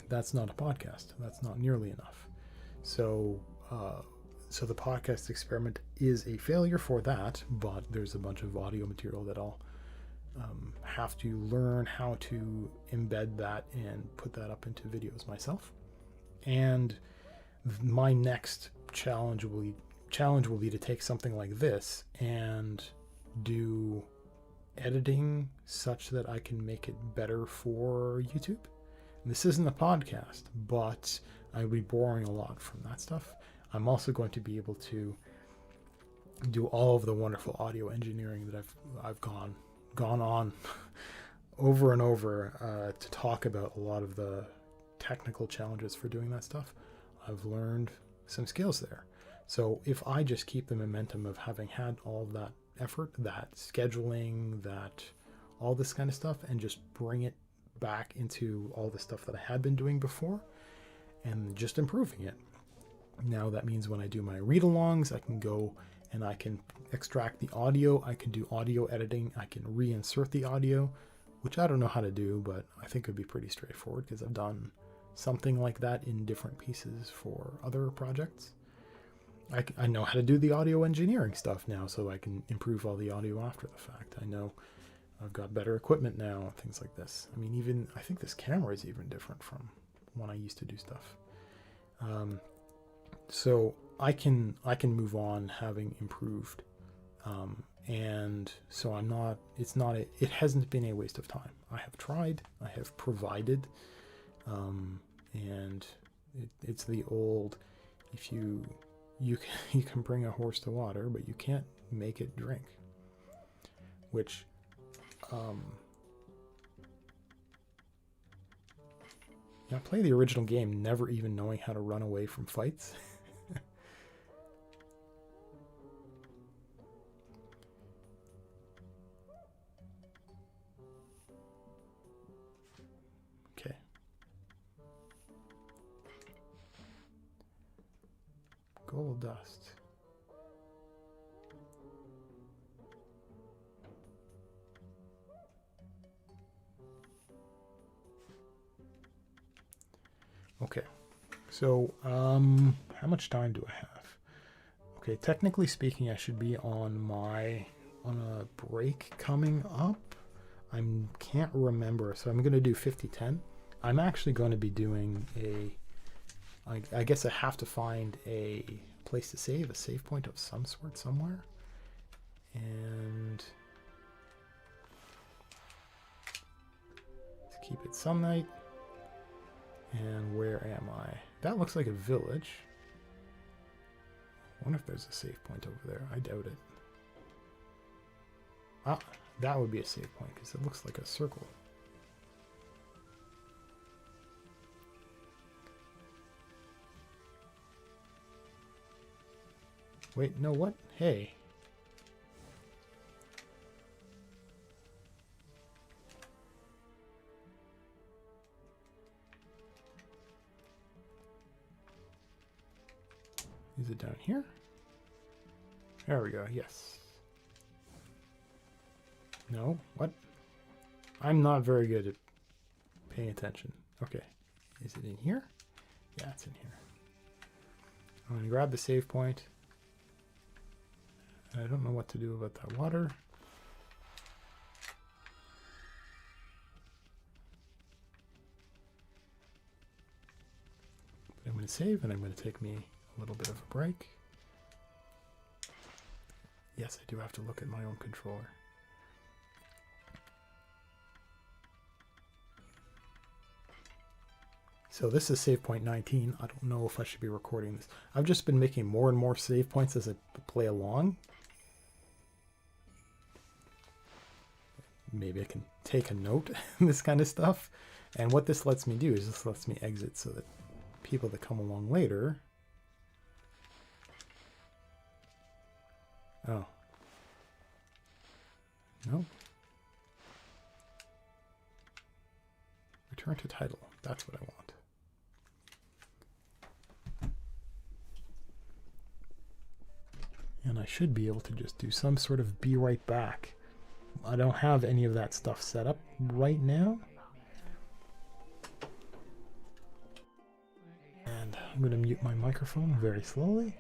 that's not a podcast. That's not nearly enough. So the podcast experiment is a failure for that, but there's a bunch of audio material that I'll have to learn how to embed that and put that up into videos myself. And my next challenge will be to take something like this and do editing such that I can make it better for YouTube. And this isn't a podcast, but I'll be borrowing a lot from that stuff. I'm also going to be able to do all of the wonderful audio engineering that I've gone on over and over to talk about a lot of the technical challenges for doing that stuff. I've learned some skills there. So if I just keep the momentum of having had all that effort, that scheduling, that all this kind of stuff, and just bring it back into all the stuff that I had been doing before and just improving it. Now that means when I do my read-alongs, I can go and I can extract the audio, I can do audio editing, I can reinsert the audio, which I don't know how to do, but I think it'd be pretty straightforward because I've done something like that in different pieces for other projects. I know how to do the audio engineering stuff now, so I can improve all the audio after the fact. I know I've got better equipment now, things like this. I mean, I think this camera is even different from when I used to do stuff. So I can move on having improved, and so it hasn't been a waste of time. I have tried, I have provided, and it's the old, if you can bring a horse to water, but you can't make it drink, which I play the original game never even knowing how to run away from fights. Okay. Gold dust. Okay, so how much time do I have? Okay, technically speaking, I should be on a break coming up. I can't remember, so I'm going to do 50-10. I'm actually going to be doing I guess I have to find a place to save, a save point of some sort somewhere. And let's keep it some night. And where am I? That looks like a village. I wonder if there's a save point over there. I doubt it. Ah, that would be a save point because it looks like a circle. Wait, no, what? Hey. Is it down here? There we go, yes. No, what? I'm not very good at paying attention. Okay, is it in here? Yeah, it's in here. I'm gonna grab the save point. I don't know what to do about that water. But I'm going to save, and I'm going to take me a little bit of a break. Yes, I do have to look at my own controller. So this is save point 19. I don't know if I should be recording this. I've just been making more and more save points as I play along. Maybe I can take a note in this kind of stuff. And what this lets me do is this lets me exit so that people that come along later. Oh. No. Return to title. That's what I want. And I should be able to just do some sort of be right back. I don't have any of that stuff set up right now. And I'm going to mute my microphone very slowly.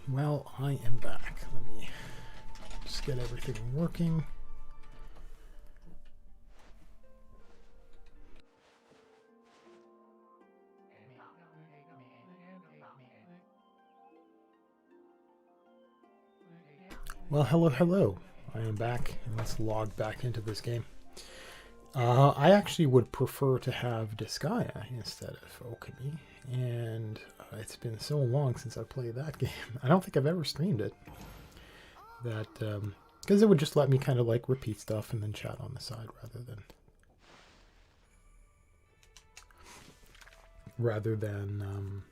Well, I am back. Let me just get everything working. Well, hello. I am back, and let's log back into this game. I actually would prefer to have Disgaea instead of Okami, and it's been so long since I played that game. I don't think I've ever streamed it. That because it would just let me kind of like repeat stuff and then chat on the side rather than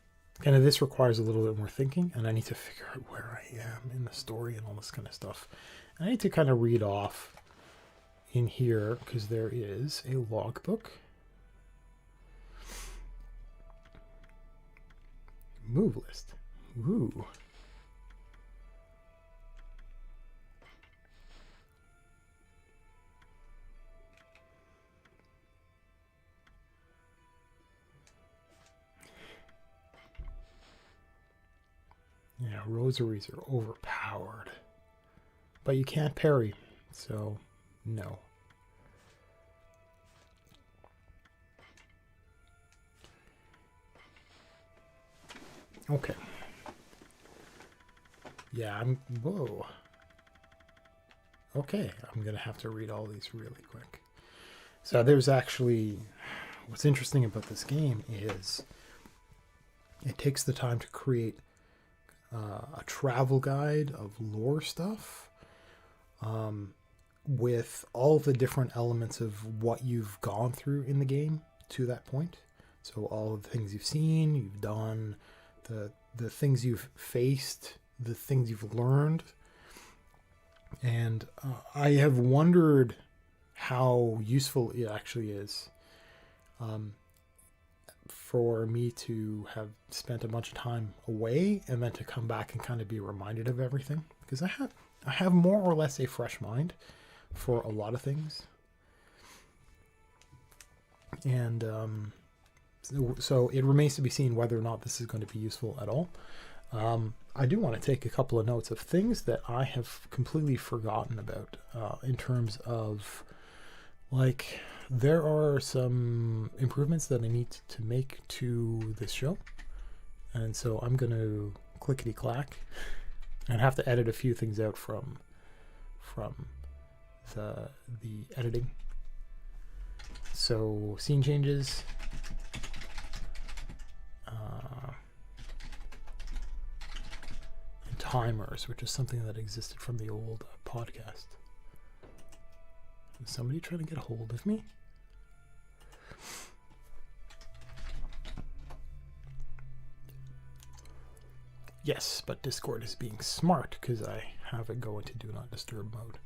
kind of this requires a little bit more thinking, and I need to figure out where I am in the story and all this kind of stuff. And I need to kind of read off in here because there is a logbook. Move list. Ooh. Yeah, rosaries are overpowered. But you can't parry, so no. Okay. Yeah, whoa. Okay, I'm going to have to read all these really quick. So there's actually, what's interesting about this game is it takes the time to create a travel guide of lore stuff with all the different elements of what you've gone through in the game to that point. So all of the things you've seen, you've done, the things you've faced, the things you've learned. And I have wondered how useful it actually is for me to have spent a bunch of time away and then to come back and kind of be reminded of everything, because I have more or less a fresh mind for a lot of things. And so it remains to be seen whether or not this is going to be useful at all. I do want to take a couple of notes of things that I have completely forgotten about in terms of, like, there are some improvements that I need to make to this show. And so I'm going to clickety-clack and have to edit a few things out from the editing. So scene changes. And timers, which is something that existed from the old podcast. Is somebody trying to get a hold of me? Yes, but Discord is being smart because I have it go into do not disturb mode.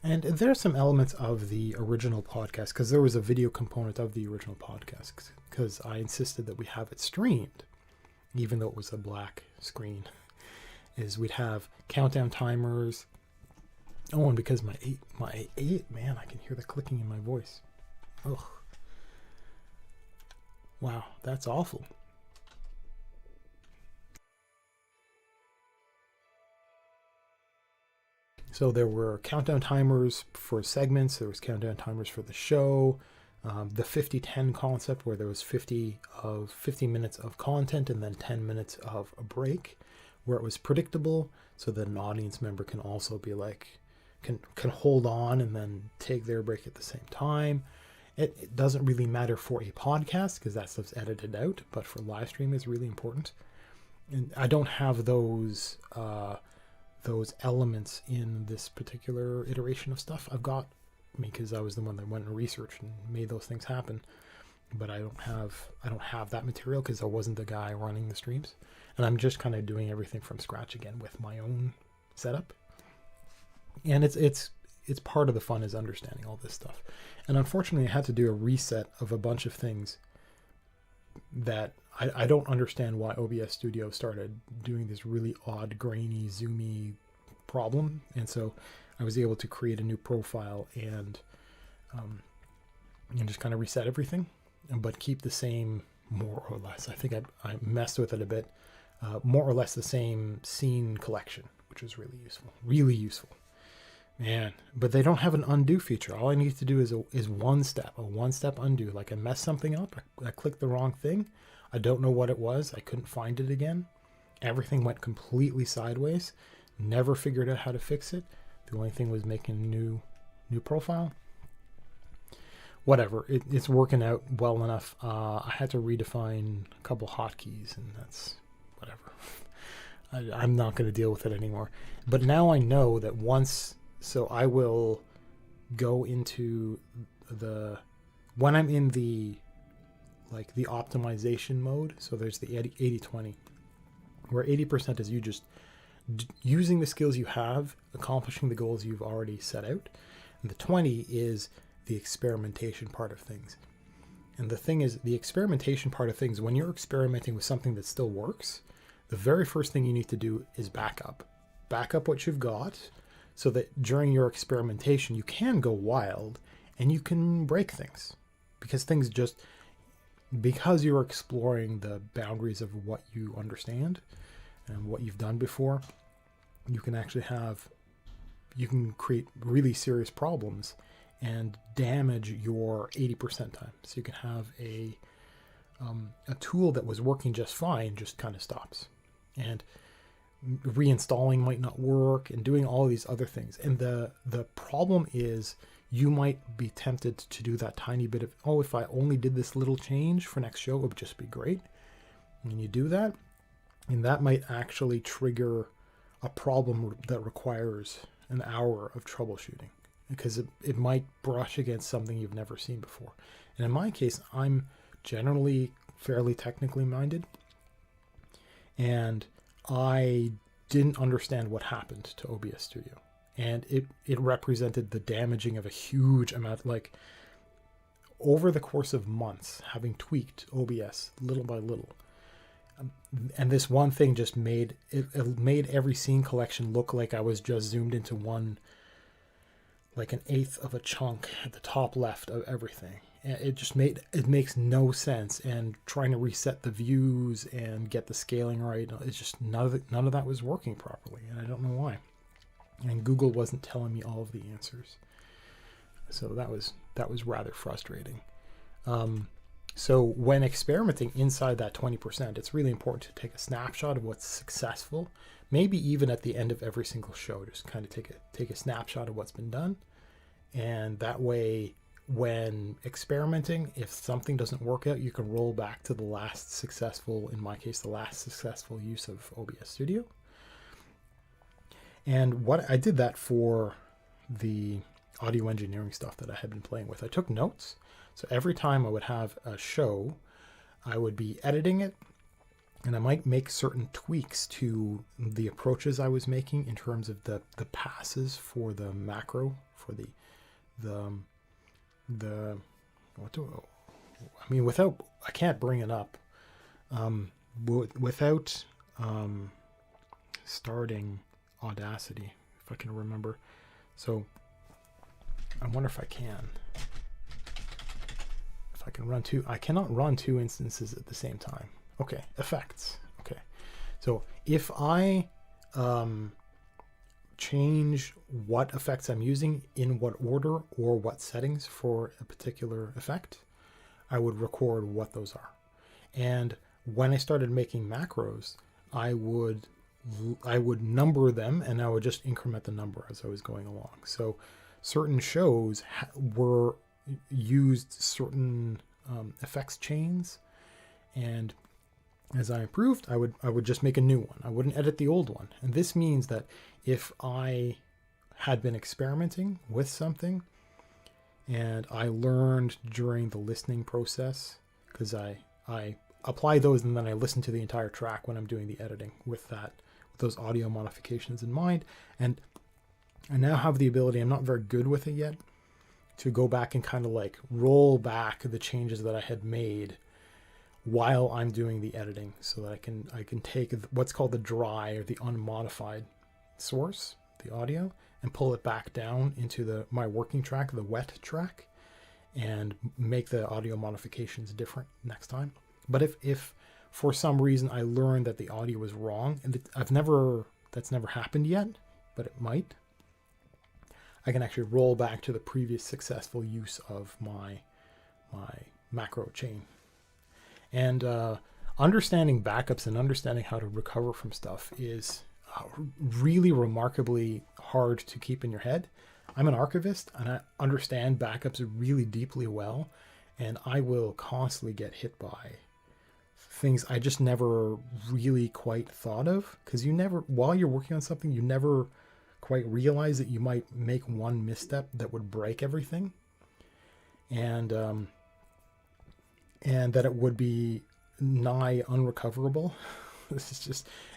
And there's some elements of the original podcast, because there was a video component of the original podcast, because I insisted that we have it streamed, even though it was a black screen, is we'd have countdown timers. Oh, and because my eight, man, I can hear the clicking in my voice. Ugh. Wow, that's awful. So there were countdown timers for segments. There was countdown timers for the show. The 50-10 concept, where there was 50 minutes of content and then 10 minutes of a break, where it was predictable, so that an audience member can also be like, can hold on and then take their break at the same time. It doesn't really matter for a podcast because that stuff's edited out, but for live stream it's really important. And I don't have those elements in this particular iteration of stuff. I've got, because I was the one that went and researched and made those things happen, but I don't have that material because I wasn't the guy running the streams, and I'm just kind of doing everything from scratch again with my own setup. And it's part of the fun is understanding all this stuff. And unfortunately, I had to do a reset of a bunch of things that I don't understand why OBS Studio started doing this really odd, grainy, zoomy problem. And so I was able to create a new profile and just kind of reset everything, but keep the same, more or less. I think I messed with it a bit. More or less the same scene collection, which was really useful. Really useful. Man, but they don't have an undo feature. All I need to do is a one-step undo. Like I messed something up, I clicked the wrong thing. I don't know what it was. I couldn't find it again. Everything went completely sideways. Never figured out how to fix it. The only thing was making a new profile. Whatever, it's working out well enough. I had to redefine a couple hotkeys, and that's whatever. I'm not going to deal with it anymore. But now I know that so I will go into when I'm in the optimization mode. So there's the 80-20, where 80% is you just using the skills you have, accomplishing the goals you've already set out. And the 20 is the experimentation part of things. And the thing is, the experimentation part of things, when you're experimenting with something that still works, the very first thing you need to do is back up what you've got, so that during your experimentation you can go wild and you can break things, because you're exploring the boundaries of what you understand and what you've done before. You can create really serious problems and damage your 80% time. So you can have a tool that was working just fine just kind of stops, and reinstalling might not work, and doing all of these other things. And the problem is, you might be tempted to do that tiny bit of, if I only did this little change for next show, it would just be great. And you do that, and that might actually trigger a problem that requires an hour of troubleshooting, because it might brush against something you've never seen before. And in my case, I'm generally fairly technically minded, and I didn't understand what happened to OBS Studio. And it represented the damaging of a huge amount, over the course of months, having tweaked OBS little by little. And this one thing just made every scene collection look like I was just zoomed into one, like an eighth of a chunk at the top left of everything. And it makes no sense. And trying to reset the views and get the scaling right, it's just none of that was working properly, and I don't know why. And Google wasn't telling me all of the answers, so that was rather frustrating. So when experimenting inside that 20%, it's really important to take a snapshot of what's successful. Maybe even at the end of every single show, just kind of take a snapshot of what's been done. And that way, when experimenting, if something doesn't work out, you can roll back to the last successful, in my case, the last successful use of OBS Studio. And what I did that for the audio engineering stuff that I had been playing with. I took notes. So every time I would have a show, I would be editing it, and I might make certain tweaks to the approaches I was making in terms of the passes for the macro, for I can't bring it up without starting Audacity, if I can remember. So I wonder if I can. If I can run two, I cannot run two instances at the same time. Okay, effects. Okay, so if I change what effects I'm using, in what order or what settings for a particular effect, I would record what those are. And when I started making macros, I would number them, and I would just increment the number as I was going along. So certain shows were used certain effects chains, and as I improved, I would just make a new one. I wouldn't edit the old one. And this means that if I had been experimenting with something and I learned during the listening process, because I apply those and then I listen to the entire track when I'm doing the editing with those audio modifications in mind. And I now have the ability, I'm not very good with it yet, to go back and kind of like roll back the changes that I had made while I'm doing the editing, so that I can take what's called the dry or the unmodified source, the audio, and pull it back down into my working track, the wet track, and make the audio modifications different next time. But if for some reason I learned that the audio was wrong, and that's never happened yet, but it might, I can actually roll back to the previous successful use of my macro chain. And understanding backups and understanding how to recover from stuff is really remarkably hard to keep in your head. I'm an archivist and I understand backups really deeply well, and I will constantly get hit by things I just never really quite thought of, because while you're working on something, you never quite realize that you might make one misstep that would break everything, and that it would be nigh unrecoverable.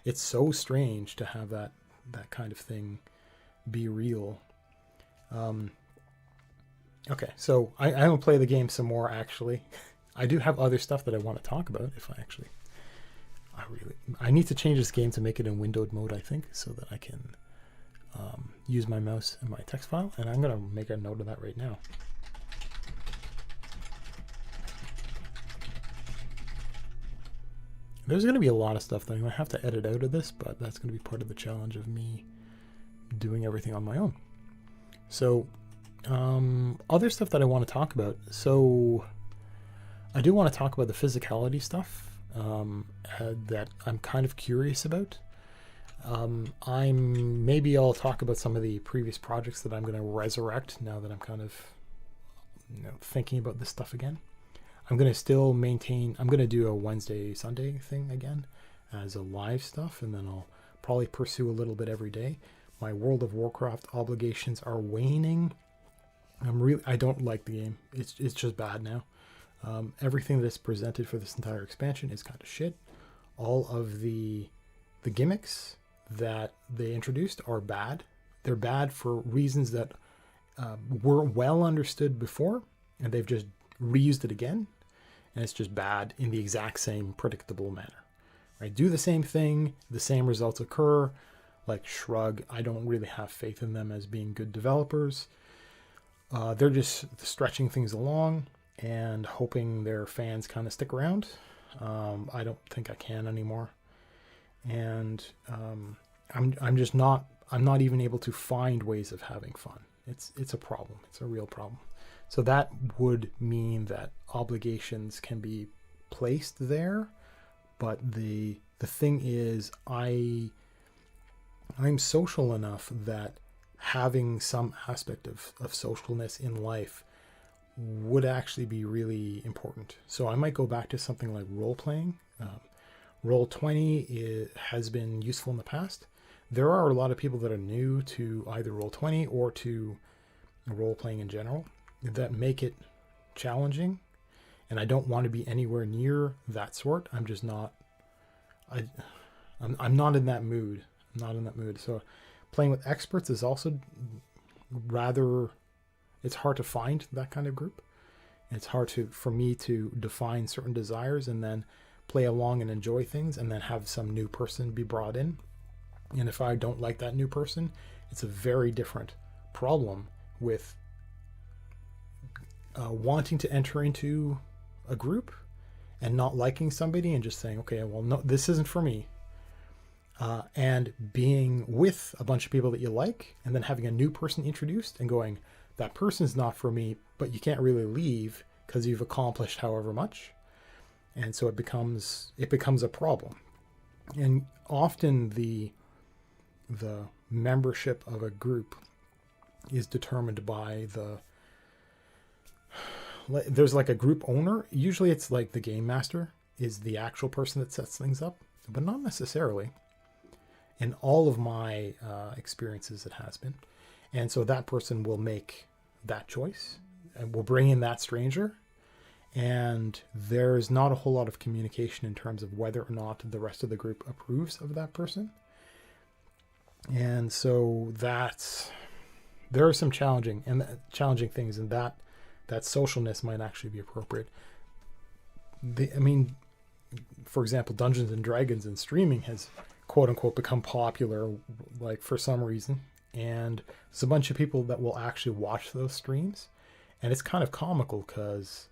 It's so strange to have that kind of thing be real. Okay, so I will play the game some more, actually. I do have other stuff that I want to talk about. I need to change this game to make it in windowed mode, I think, so that I can use my mouse and my text file, and I'm going to make a note of that right now. There's going to be a lot of stuff that I'm going to have to edit out of this, but that's going to be part of the challenge of me doing everything on my own. So, other stuff that I want to talk about. So, I do want to talk about the physicality stuff that I'm kind of curious about. Maybe I'll talk about some of the previous projects that I'm going to resurrect now that I'm kind of thinking about this stuff again. I'm going to still maintain, I'm going to do a Wednesday, Sunday thing again as a live stuff, and then I'll probably pursue a little bit every day. My World of Warcraft obligations are waning. I don't like the game. It's just bad now. Everything that's presented for this entire expansion is kind of shit. All of the gimmicks that they introduced are bad. They're bad for reasons that were well understood before, and they've just reused it again. And it's just bad in the exact same predictable manner. Right? Do the same thing, the same results occur. Like, shrug. I don't really have faith in them as being good developers. They're just stretching things along and hoping their fans kind of stick around. I don't think I can anymore. And I'm not even able to find ways of having fun. It's a problem. It's a real problem. So that would mean that obligations can be placed there, but the thing is, I'm social enough that having some aspect of socialness in life would actually be really important. So I might go back to something like role-playing. Roll20 has been useful in the past. There are a lot of people that are new to either Roll20 or to role-playing in general that make it challenging, and I don't want to be anywhere near that sort. I'm just not. I'm not in that mood. I'm not in that mood. So playing with experts is also rather. It's hard to find that kind of group. It's hard for me to define certain desires and then play along and enjoy things, and then have some new person be brought in. And if I don't like that new person, it's a very different problem with wanting to enter into a group and not liking somebody and just saying, okay, well, no, this isn't for me. And being with a bunch of people that you like, and then having a new person introduced and going, that person's not for me, but you can't really leave because you've accomplished however much. And so it becomes a problem. And often the membership of a group is determined by there's like a group owner. Usually it's like the game master is the actual person that sets things up, but not necessarily. In all of my experiences, it has been. And so that person will make that choice and will bring in that stranger. And there's not a whole lot of communication in terms of whether or not the rest of the group approves of that person. And so there are some challenging things, and that socialness might actually be appropriate. For example, Dungeons and Dragons and streaming has quote unquote become popular, like for some reason. And there's a bunch of people that will actually watch those streams. And it's kind of comical because,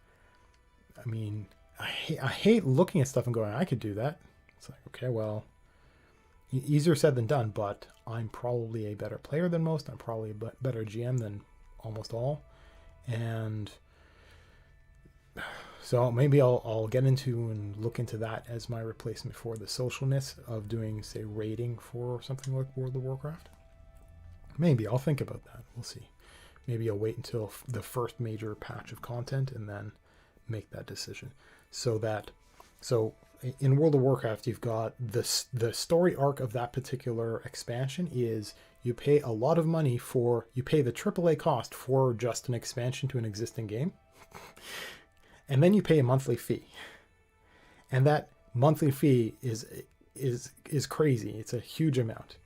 I hate looking at stuff and going, I could do that. It's like, okay, well, easier said than done, but I'm probably a better player than most. I'm probably a better GM than almost all. And So maybe I'll get into and look into that as my replacement for the socialness of doing, say, raiding for something like World of Warcraft. Maybe I'll think about that. We'll see. Maybe I'll wait until the first major patch of content and then make that decision. So in World of Warcraft, you've got the story arc of that particular expansion is you pay a lot of money you pay the AAA cost for just an expansion to an existing game. And then you pay a monthly fee. And that monthly fee is crazy. It's a huge amount.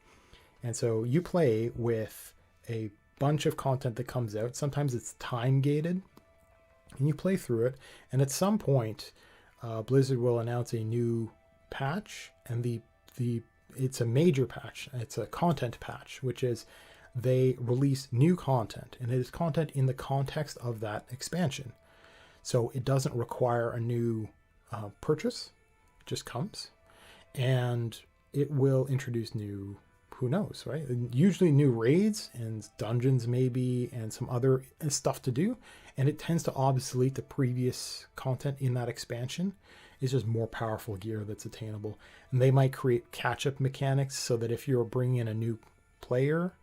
And so you play with a bunch of content that comes out. Sometimes it's time gated. And you play through it. And at some point, Blizzard will announce a new patch. And it's a major patch. It's a content patch, which is they release new content. And it is content in the context of that expansion. So it doesn't require a new purchase. It just comes. And it will introduce new, who knows, right? Usually new raids and dungeons maybe and some other stuff to do. And it tends to obsolete the previous content in that expansion. It's just more powerful gear that's attainable. And they might create catch-up mechanics so that if you're bringing in a new player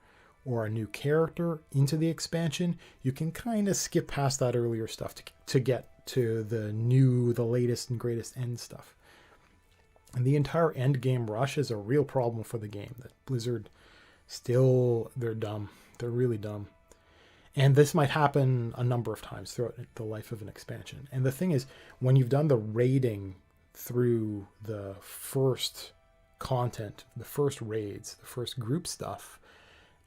or a new character into the expansion, you can kind of skip past that earlier stuff to get to the latest and greatest end stuff. And the entire end game rush is a real problem for the game. That Blizzard they're dumb. They're really dumb. And this might happen a number of times throughout the life of an expansion. And the thing is, when you've done the raiding through the first content, the first raids, the first group stuff,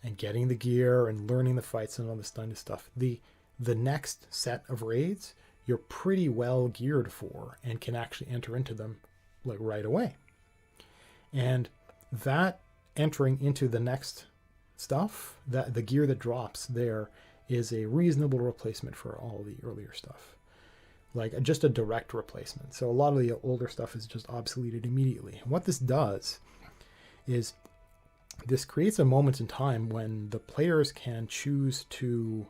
and getting the gear and learning the fights and all this kind of stuff, the next set of raids, you're pretty well geared for and can actually enter into them like right away. And that entering into the next stuff, that the gear that drops there is a reasonable replacement for all the earlier stuff. Like just a direct replacement. So a lot of the older stuff is just obsoleted immediately. And what this does is this creates a moment in time when the players can choose to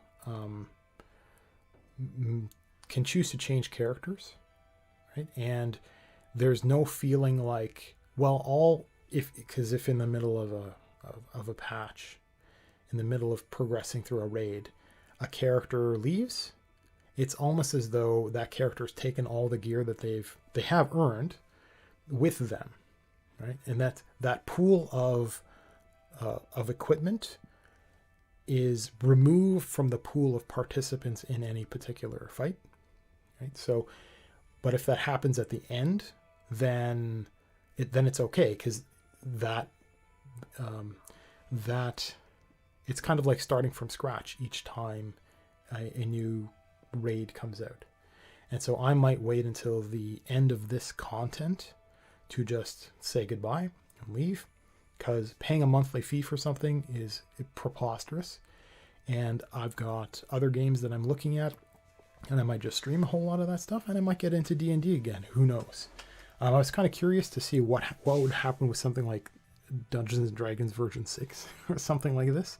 change characters, right? And there's no feeling like, well, if in the middle of a patch, in the middle of progressing through a raid, a character leaves, it's almost as though that character's taken all the gear that they have earned with them, right? And that pool of equipment is removed from the pool of participants in any particular fight, right? So, but if that happens at the end, then it's okay, because that it's kind of like starting from scratch each time a new raid comes out. And so I might wait until the end of this content to just say goodbye and leave, because paying a monthly fee for something is preposterous. And I've got other games that I'm looking at, and I might just stream a whole lot of that stuff, and I might get into D&D again. Who knows? I was kind of curious to see what would happen with something like Dungeons & Dragons version 6 or something like this.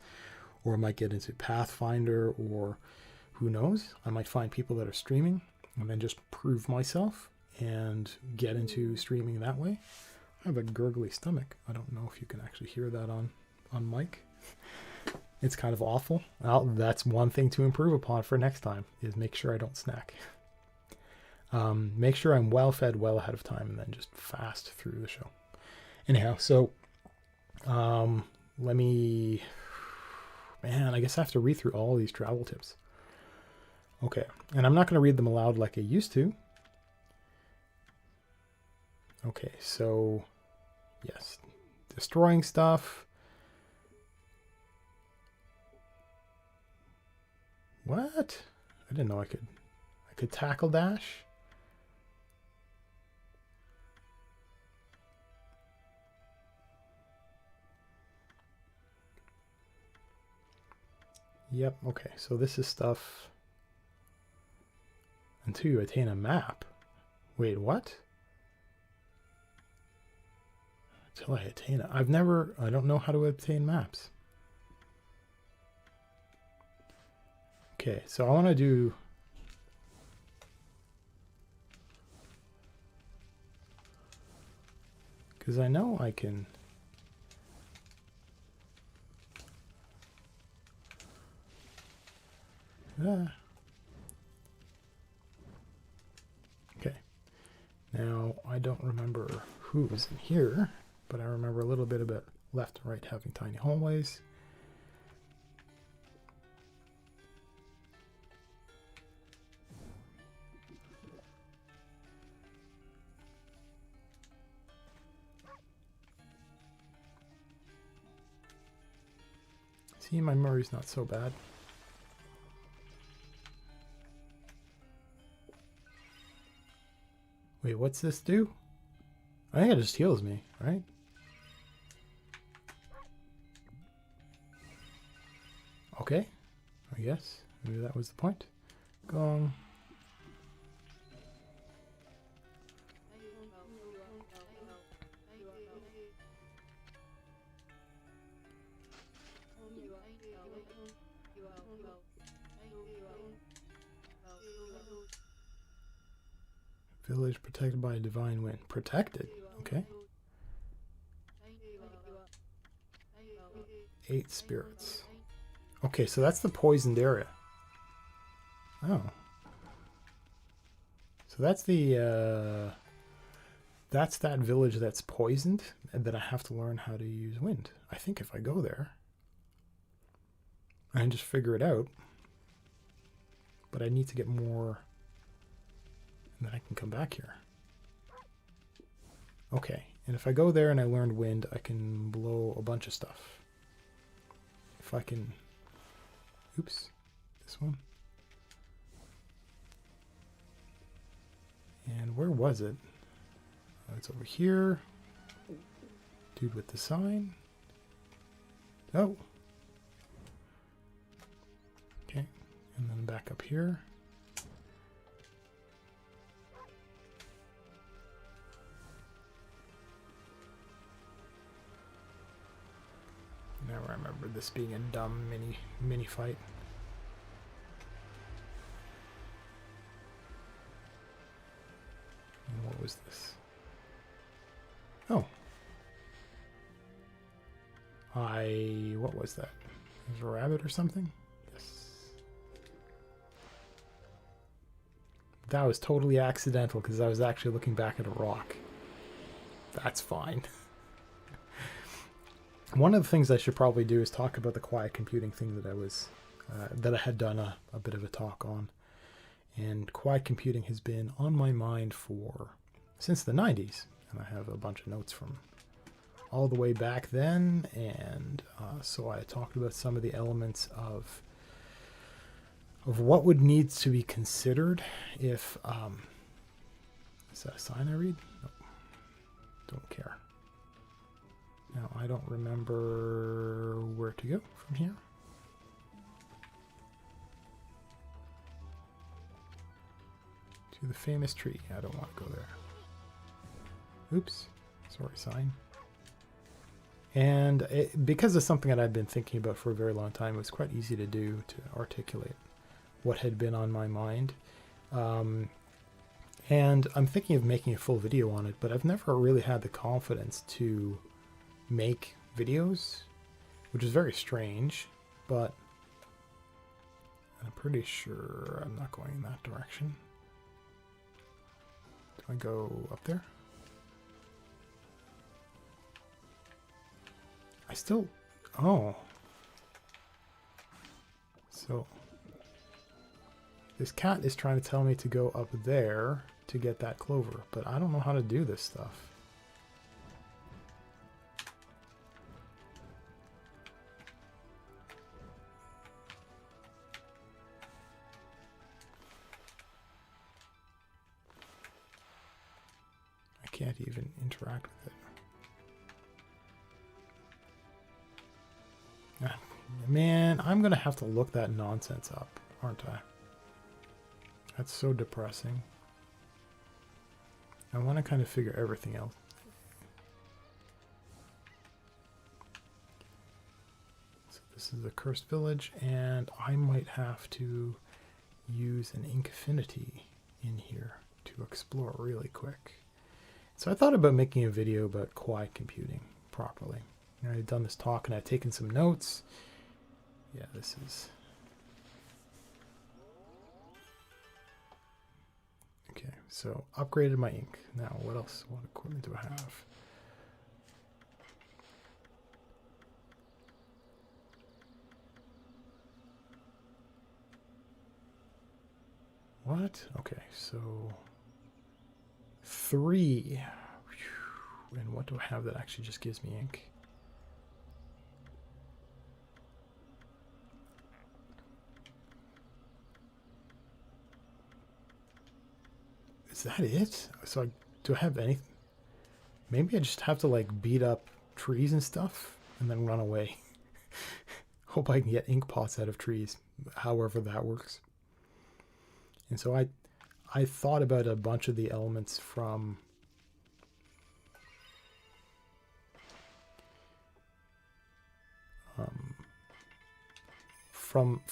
Or I might get into Pathfinder, or who knows? I might find people that are streaming and then just prove myself and get into streaming that way. I have a gurgly stomach. I don't know if you can actually hear that on mic. It's kind of awful. Well, that's one thing to improve upon for next time, is make sure I don't snack. Make sure I'm well fed well ahead of time, and then just fast through the show. Anyhow, so I guess I have to read through all these travel tips. Okay, and I'm not going to read them aloud like I used to. Okay, so yes, destroying stuff. What? I didn't know I could tackle dash. Yep, okay, so this is stuff until you attain a map. Wait, what? Until I attain it. I don't know how to obtain maps. Okay, so I want to do Because I know I can... Okay. Now, I don't remember who was in here, but I remember a little bit about left and right having tiny hallways. See, my memory's not so bad. Wait, what's this do? I think it just heals me, right? Okay, I guess. Maybe that was the point. Gong. Village protected by a divine wind. Protected? Okay. 8 spirits. Okay, so that's the poisoned area. Oh. So that's the, that's that village that's poisoned, and then I have to learn how to use wind. I think if I go there, I can just figure it out. But I need to get more, and then I can come back here. Okay, and if I go there and I learned wind, I can blow a bunch of stuff. If I can... Oops, this one. And where was it? Oh, it's over here. Dude with the sign. Oh. Okay, and then back up here. Now I remember this being a dumb mini fight. And what was this? Oh. What was that? Was it a rabbit or something? Yes. That was totally accidental because I was actually looking back at a rock. That's fine. One of the things I should probably do is talk about the quiet computing thing that I was, that I had done a bit of a talk on. And quiet computing has been on my mind since the 90s. And I have a bunch of notes from all the way back then. And so I talked about some of the elements of what would need to be considered if, is that a sign I read? Nope. Don't care. Now, I don't remember where to go from here. To the famous tree. I don't want to go there. Oops. Sorry, sign. And because of something that I've been thinking about for a very long time, it was quite easy to do, to articulate what had been on my mind. And I'm thinking of making a full video on it, but I've never really had the confidence to make videos, which is very strange, but I'm pretty sure I'm not going in that direction. Do I go up there? I still... Oh. So this cat is trying to tell me to go up there to get that clover, but I don't know how to do this stuff. Can't even interact with it. Man, I'm gonna have to look that nonsense up, aren't I? That's so depressing. I want to kind of figure everything else. So this is the cursed village, and I might have to use an ink affinity in here to explore really quick. So I thought about making a video about quiet computing properly. I had done this talk and I'd taken some notes. Yeah, this is... Okay, so upgraded my ink. Now, what else? What equipment do I have? What? Okay, so 3. And what do I have that actually just gives me ink? Is that it? So do I have anything? Maybe I just have to like beat up trees and stuff and then run away. Hope I can get ink pots out of trees, however that works. And so I thought about a bunch of the elements from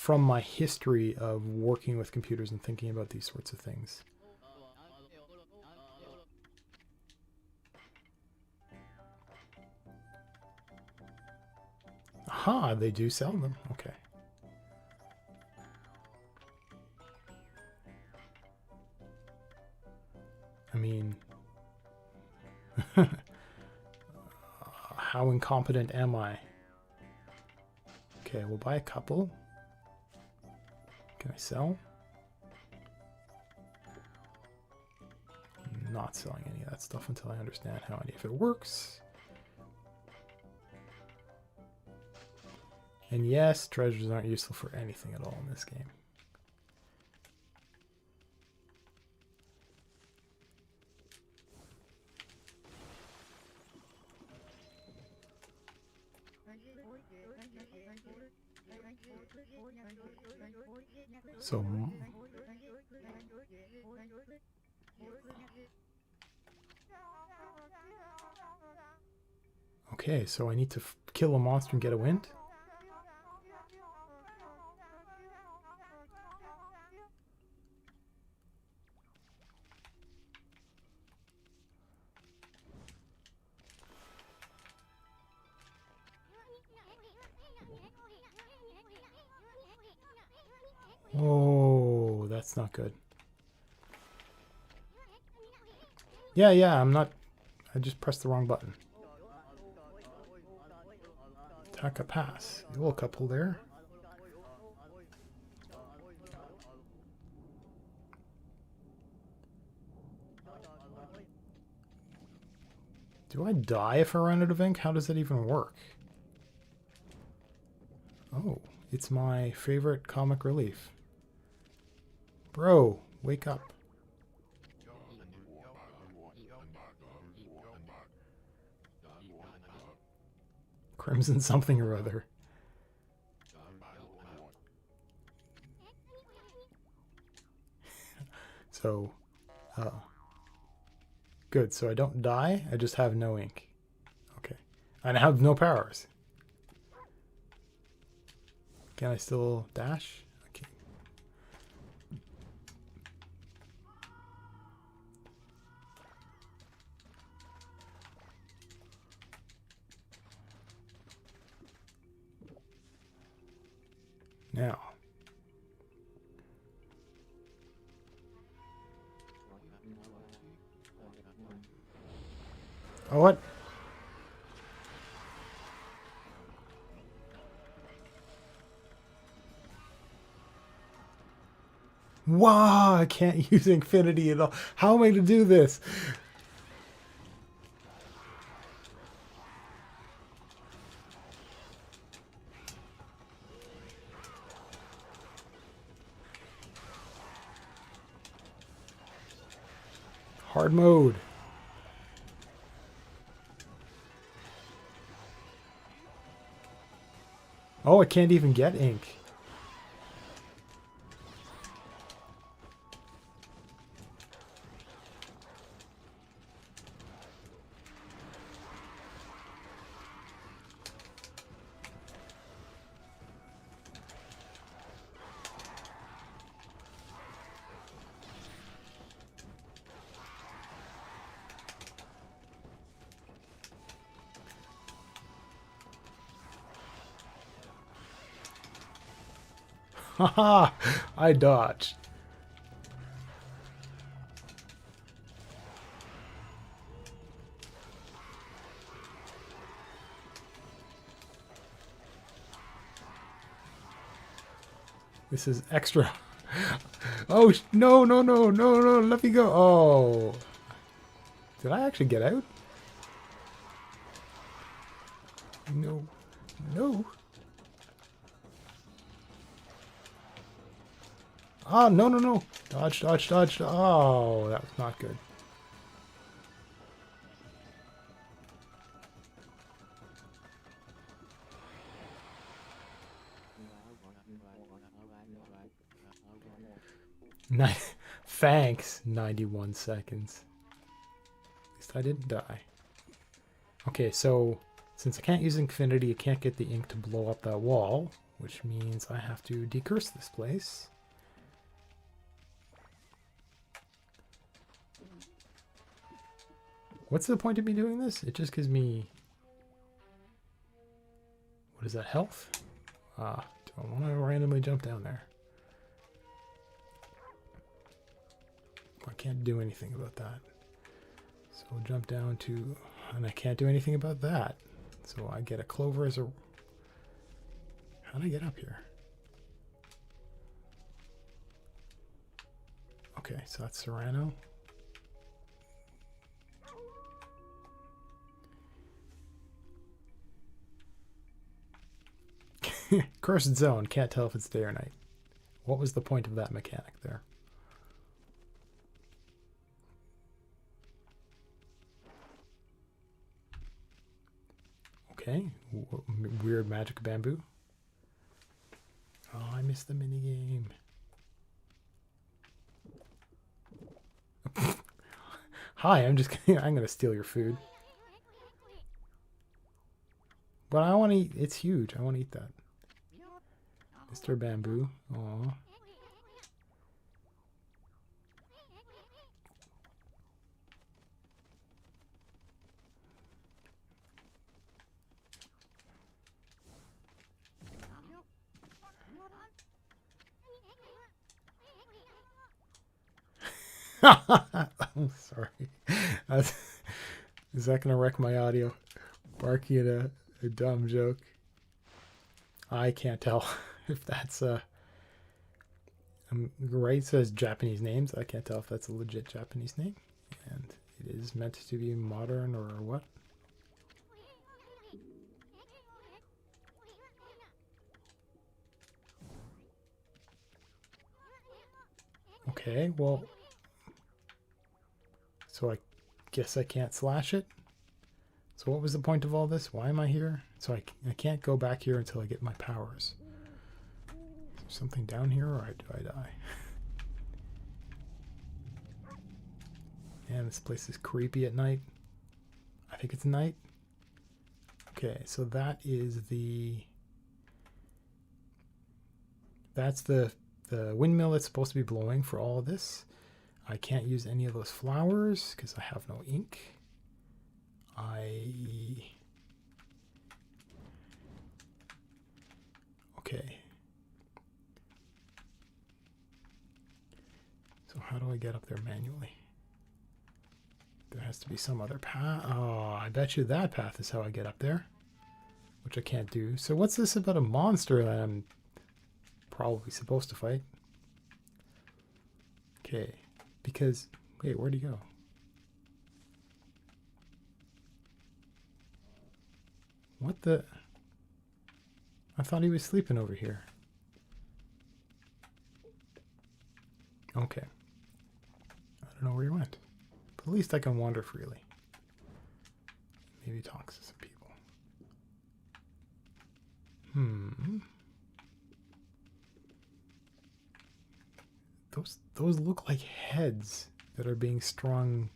my history of working with computers and thinking about these sorts of things. Aha, they do sell them. Okay. I mean, how incompetent am I? Okay, we'll buy a couple. Can I sell? I'm not selling any of that stuff until I understand how any of it works. And yes, treasures aren't useful for anything at all in this game. So okay, so I need to kill a monster and get a wind? Oh, that's not good. Yeah, I'm not... I just pressed the wrong button. Attack a pass. A little couple there. Do I die if I run out of ink? How does that even work? Oh, it's my favorite comic relief. Bro, wake up. Crimson something or other. So, good. So I don't die. I just have no ink. Okay. And I have no powers. Can I still dash? Okay. Now. Oh, what? Wow, I can't use infinity at all. How am I to do this? Hard mode. Oh, I can't even get ink. Haha! I dodged. This is extra. Oh, no, no, no, no, no, let me go. Oh. Did I actually get out? No. No. Oh, no, no, no. Dodge, dodge, dodge. Oh, that was not good. Thanks, 91 seconds. At least I didn't die. Okay, so since I can't use Infinity, I can't get the ink to blow up that wall, which means I have to decurse this place. What's the point of me doing this? It just gives me... What is that, health? Ah, don't want to randomly jump down there. I can't do anything about that. So we'll jump down to... And I can't do anything about that. So I get a clover as a... How did I get up here? Okay, so that's Serrano. Cursed zone. Can't tell if it's day or night. What was the point of that mechanic there? Okay. Weird magic bamboo. Oh, I missed the minigame. Hi, I'm just kidding. I'm gonna steal your food. But I want to eat. It's huge. I want to eat that. Mr. Bamboo. Aww. I'm sorry. Is that going to wreck my audio? Barking at a dumb joke. I can't tell if that's right, it says Japanese names. I can't tell if that's a legit Japanese name. And it is meant to be modern or what? Okay, well... So I guess I can't slash it. So what was the point of all this? Why am I here? So I can't go back here until I get my powers. Is there something down here or do I die? Man, this place is creepy at night. I think it's night. Okay, so that is the... That's the windmill that's supposed to be blowing for all of this. I can't use any of those flowers because I have no ink. Okay. So how do I get up there manually? There has to be some other path. Oh, I bet you that path is how I get up there. Which I can't do. So what's this about a monster that I'm probably supposed to fight? Okay. Because, wait, where'd he go? What the? I thought he was sleeping over here. Okay. I don't know where he went. But at least I can wander freely. Maybe talk to some people. Those look like heads that are being strung.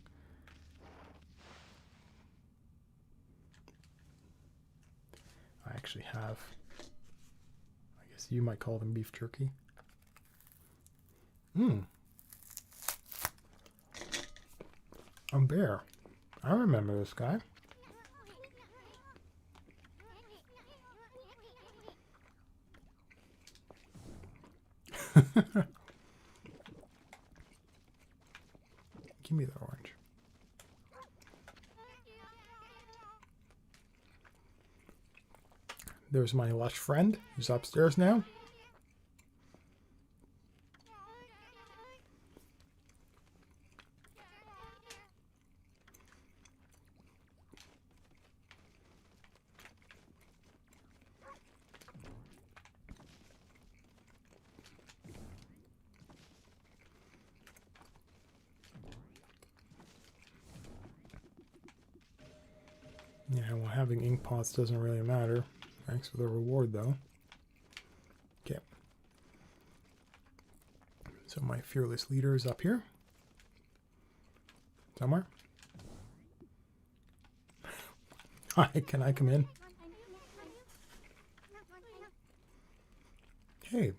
I actually have, I guess you might call them beef jerky. A bear. I remember this guy. Give me the orange. There's my lush friend who's upstairs now. Yeah, well, having ink pots doesn't really matter. Thanks for the reward, though. Okay. So my fearless leader is up here. Somewhere. Hi, can I come in? Hey.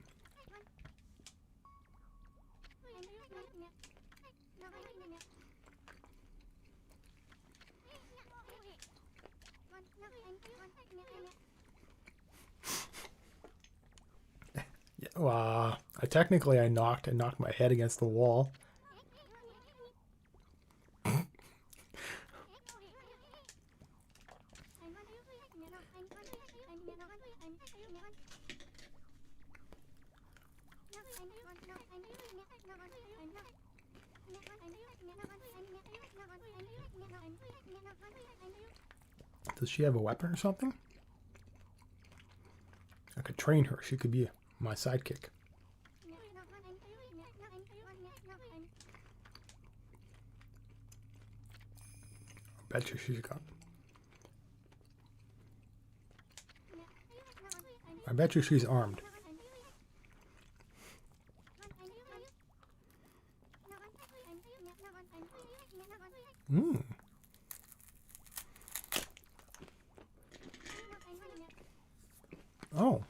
Yeah, I knocked my head against the wall. Does she have a weapon or something? I could train her. She could be my sidekick. I bet you she's got. I bet you she's armed. Hmm. Oh.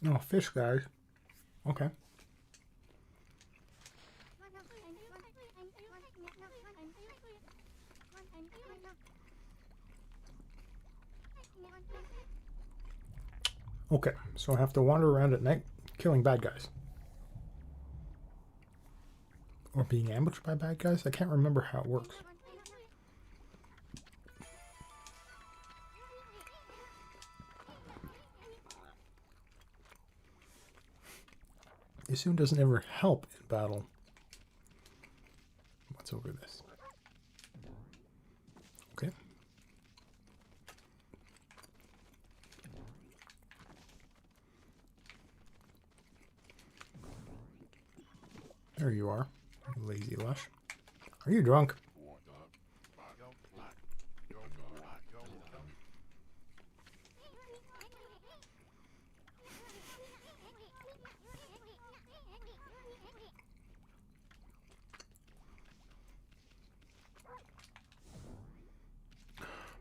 Oh, fish guys. Okay. Okay, so I have to wander around at night killing bad guys. Or being ambushed by bad guys? I can't remember how it works. Isu doesn't ever help in battle. What's over this? Okay. There you are, lazy lush. Are you drunk?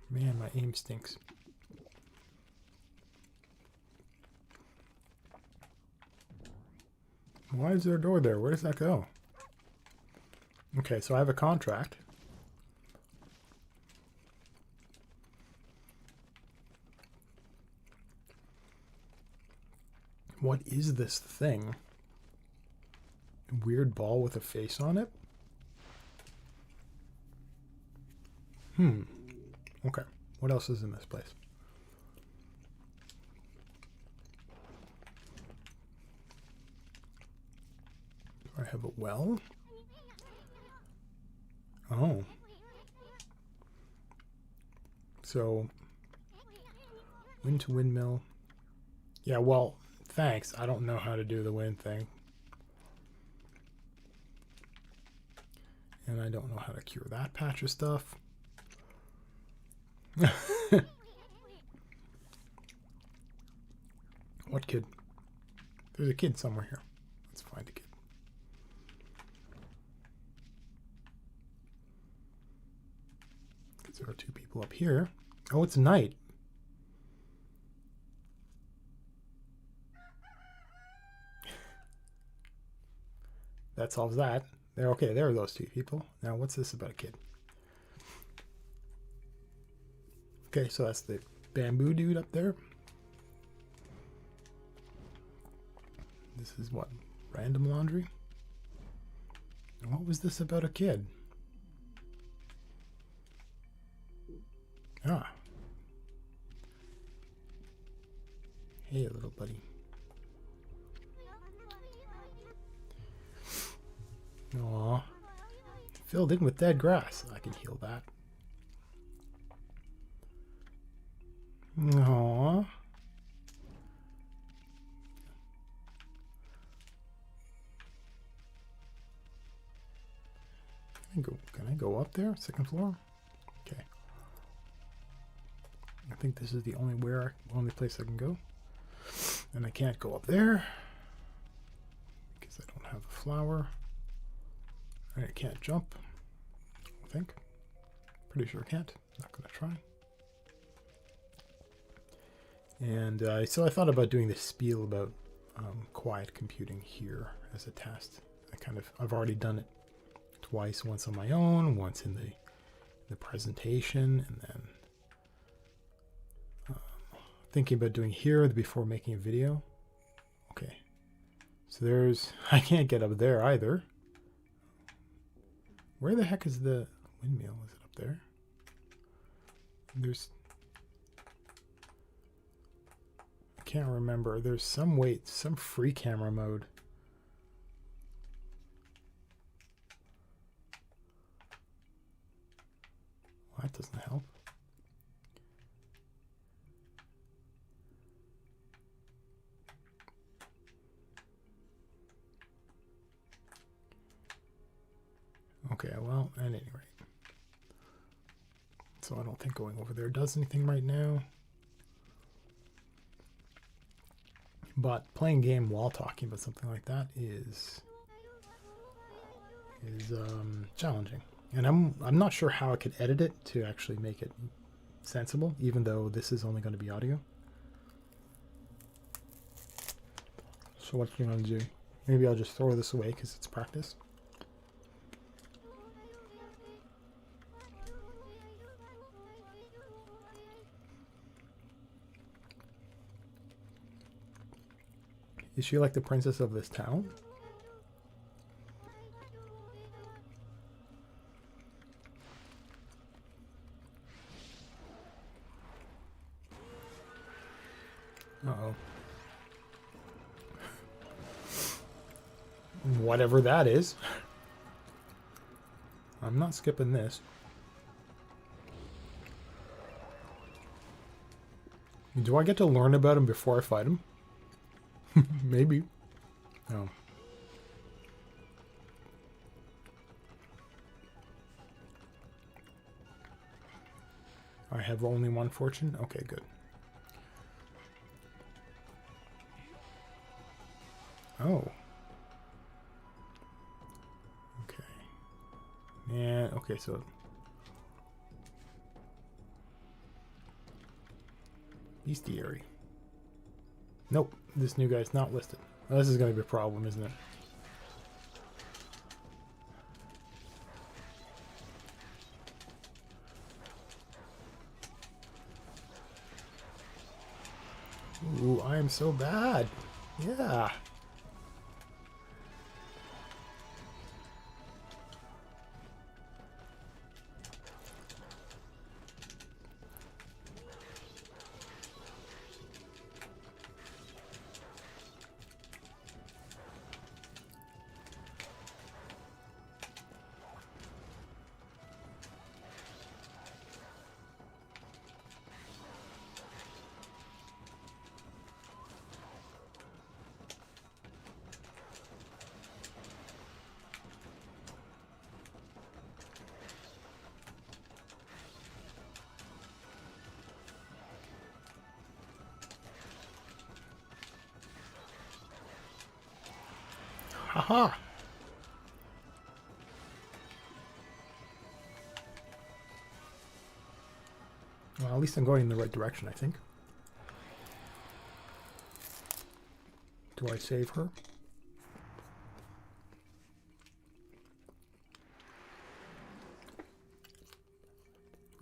Man, my aim stinks. Why is there a door there? Where does that go? Okay, so I have a contract. What is this thing? A weird ball with a face on it? Okay. What else is in this place? Do I have a well? Oh. So, wind to windmill. Yeah, well, thanks. I don't know how to do the wind thing. And I don't know how to cure that patch of stuff. What kid? There's a kid somewhere here. Let's find a kid. Because there are two people up here. Oh, it's night. That solves that. There, okay, there are those two people. Now, what's this about a kid? Okay, so that's the bamboo dude up there. This is what? Random laundry? And what was this about a kid? Ah. Hey, little buddy. Aw. Filled in with dead grass. I can heal that. Aww. Can I go up there? Second floor? Okay. I think this is the only place I can go. And I can't go up there because I don't have a flower. I can't jump, I think. Pretty sure I can't. Not gonna try. And so I thought about doing this spiel about quiet computing here as a test. I've already done it twice, once on my own, once in the presentation, and then thinking about doing here before making a video. Okay, so I can't get up there either. Where the heck is the windmill? Is it up there? I can't remember. There's some free camera mode. Well, that doesn't help. Okay, well, at any rate. So I don't think going over there does anything right now. But playing game while talking about something like that is challenging. And I'm not sure how I could edit it to actually make it sensible, even though this is only going to be audio. So what you going to do? Maybe I'll just throw this away because it's practice. Is she like the princess of this town? Uh-oh. Whatever that is. I'm not skipping this. Do I get to learn about him before I fight him? Maybe. Oh. I have only one fortune? Okay, good. Oh. Okay. And, okay, so... Bestiary. Nope, this new guy's not listed. Well, this is going to be a problem, isn't it? Ooh, I am so bad. Yeah. Haha! Well, at least I'm going in the right direction, I think. Do I save her?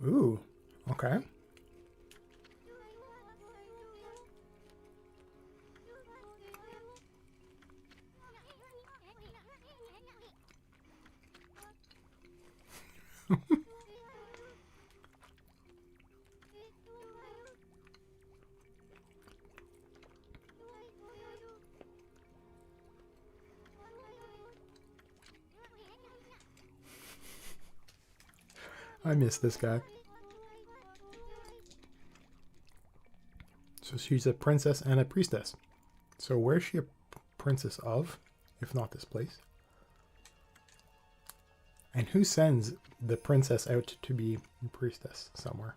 Ooh, okay. I miss this guy. So she's a princess and a priestess. So where's she a princess of, if not this place? And who sends the princess out to be a priestess somewhere?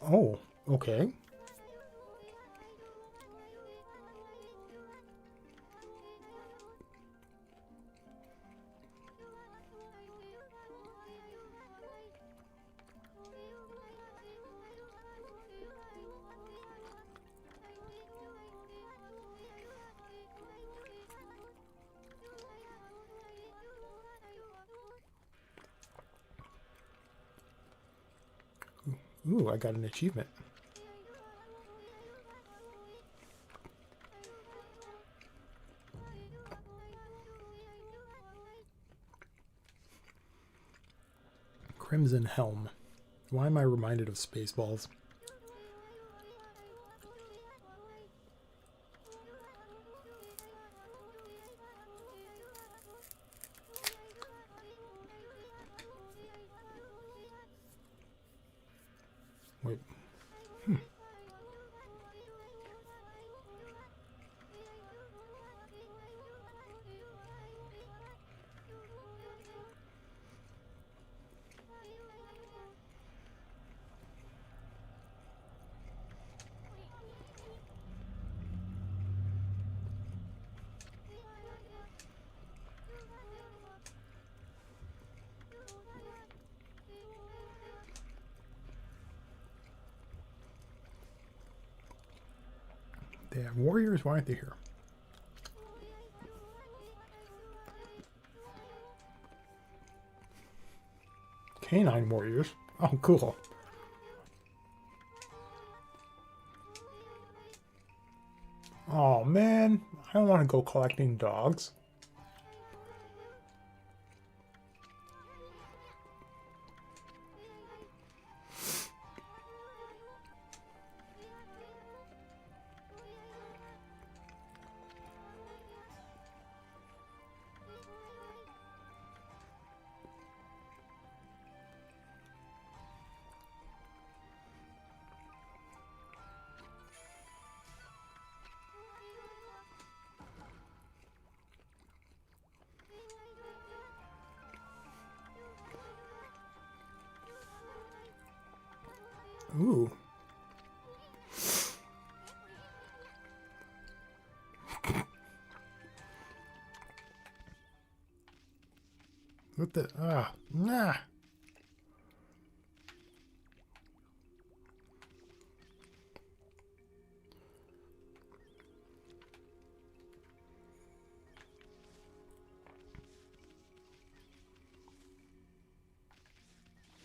Oh, okay. Ooh, I got an achievement. Crimson Helm. Why am I reminded of Spaceballs? Wait. They have warriors? Why aren't they here? Canine warriors? Oh, cool. Oh, man. I don't want to go collecting dogs. Ooh. What the? Nah.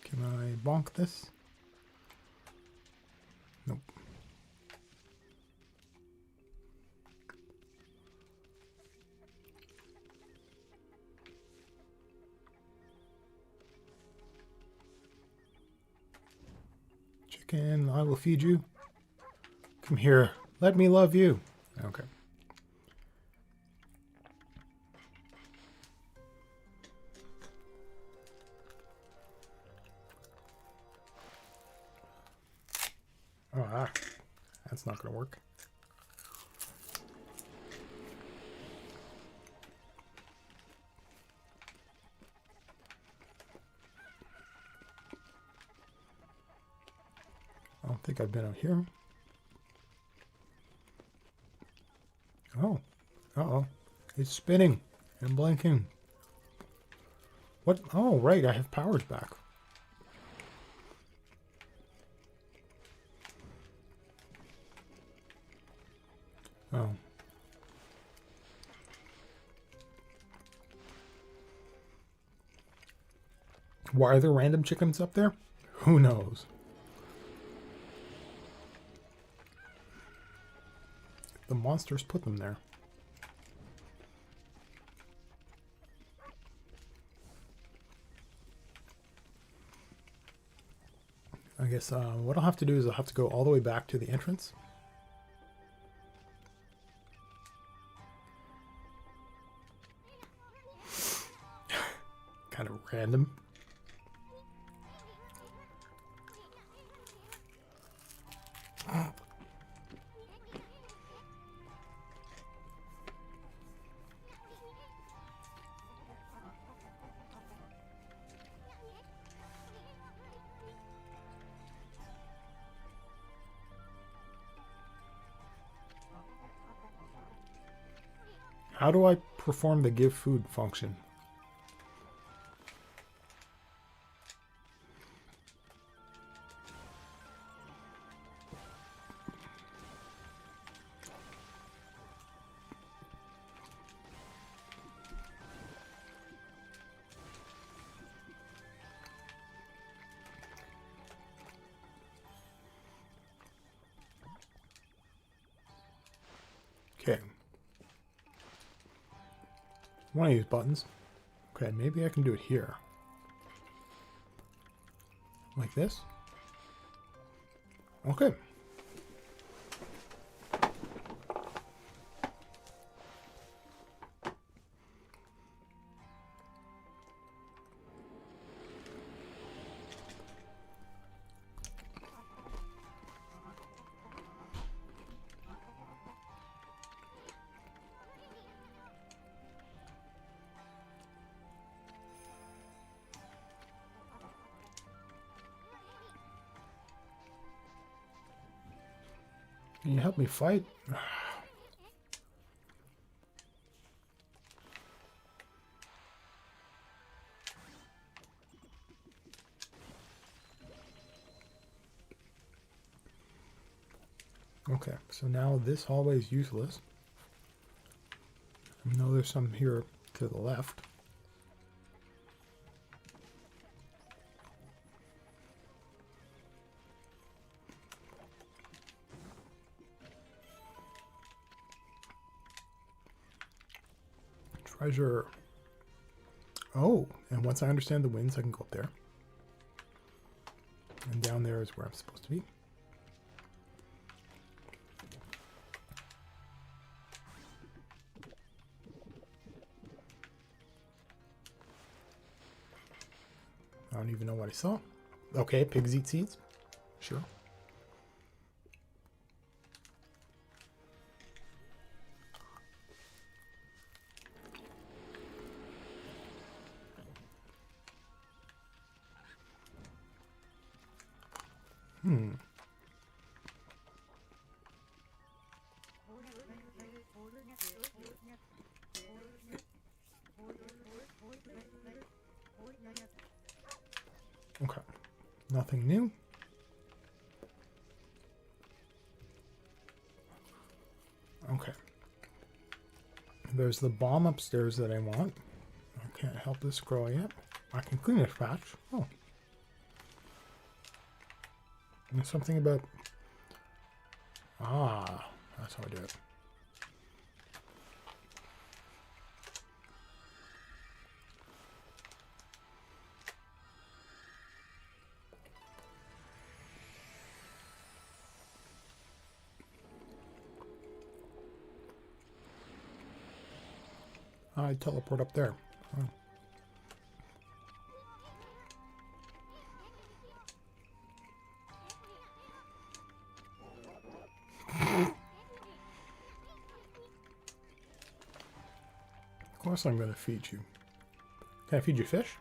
Can I bonk this? Nope. Chicken, I will feed you. Come here. Let me love you. Okay. Oh, that's not going to work. I don't think I've been out here. Oh. Uh-oh. It's spinning and blinking. What? Oh, right. I have powers back. Oh. Why are there random chickens up there? Who knows? The monsters put them there. I guess what I'll have to do is I'll have to go all the way back to the entrance. Kind of random. How do I perform the give food function? Okay. One of these buttons. Okay, maybe I can do it here. Like this. Okay. Can you help me fight? Okay, so now this hallway is useless. I know there's some here to the left. Treasure. Oh, and once I understand the winds, I can go up there. And down there is where I'm supposed to be. I don't even know what I saw. Okay, pigs eat seeds. Sure. Okay. Nothing new. Okay. There's the bomb upstairs that I want. I can't help this grow yet. I can clean this patch. Oh. There's something about... Ah, that's how I do it. I teleport up there. Oh. Of course I'm going to feed you. Can I feed you fish?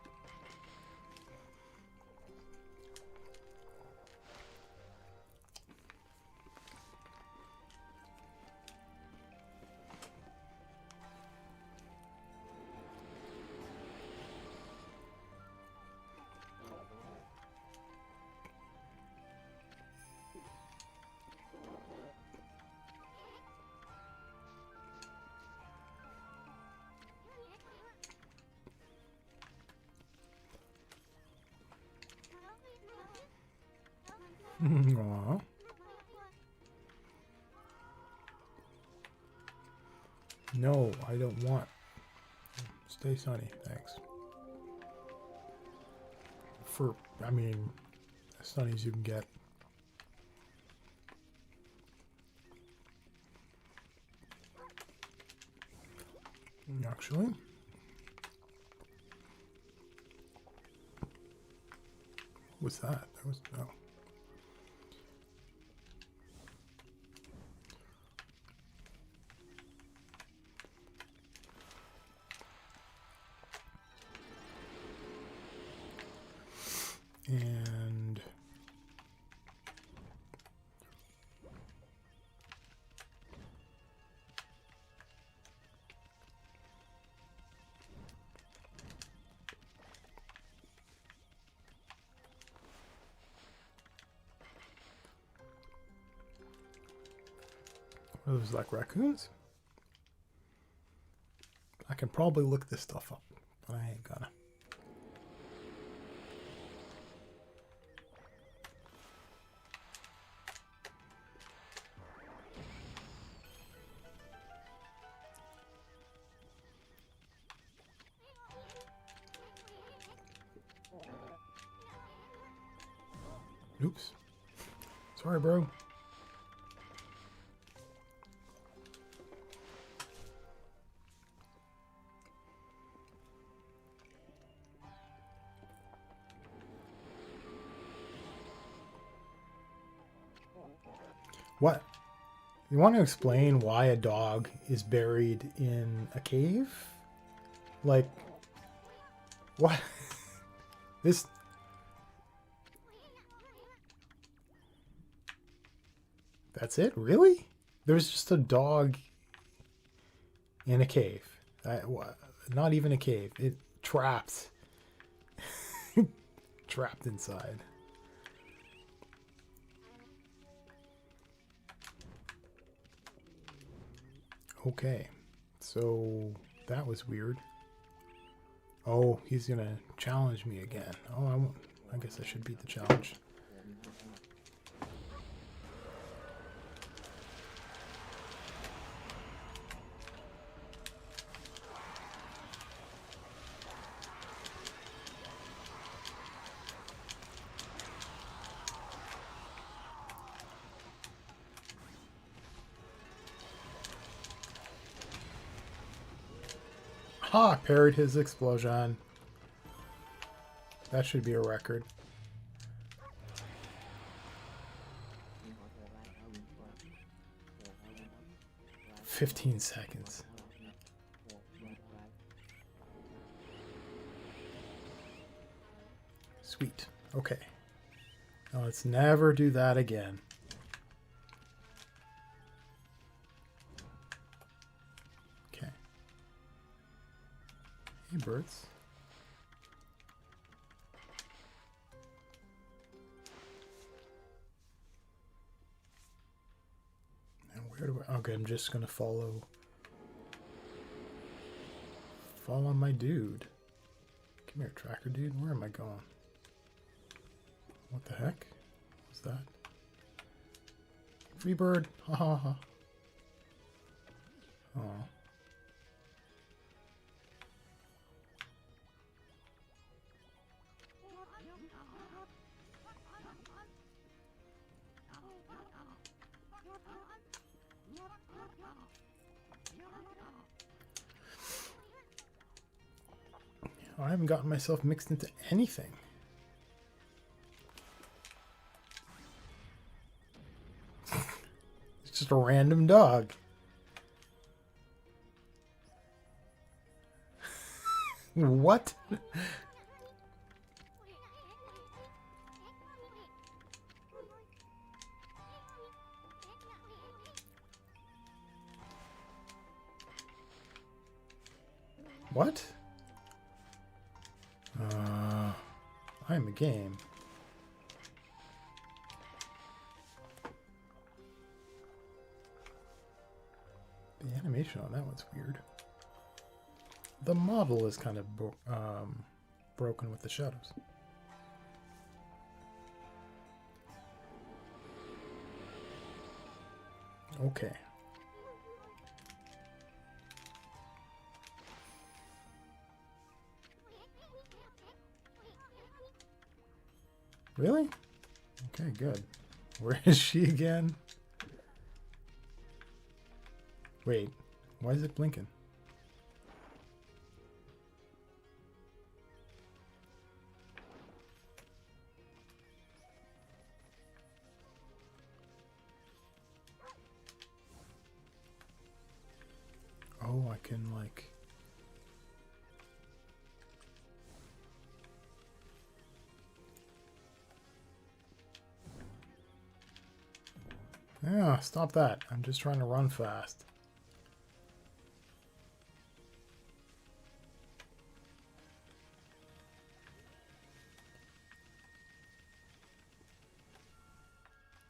Aw. No, I don't want. Stay sunny, thanks. For, I mean, as sunny as you can get. Actually, what's that? That was no. And are those like raccoons? I can probably look this stuff up, but I ain't gonna. Oops. Sorry, bro. What? You want to explain why a dog is buried in a cave? Like, what? This... That's it? Really? There's just a dog in a cave. Not even a cave. It trapped. Trapped inside. Okay. So that was weird. Oh, he's gonna challenge me again. Oh, I guess I should beat the challenge. Ha! Parried his explosion. That should be a record. 15 seconds. Sweet. Okay. Now let's never do that again. Okay. Hey, birds. And where do I... Okay, I'm just going to follow my dude. Come here, tractor dude. Where am I going? What the heck? What's that? Free bird. Ha ha ha. Oh. I haven't gotten myself mixed into anything. It's just a random dog. What? What? I'm a game. The animation on that one's weird. The model is kind of broken with the shadows. Okay. Really? Okay, good. Where is she again? Wait, why is it blinking? Oh, I can like... Yeah, stop that. I'm just trying to run fast.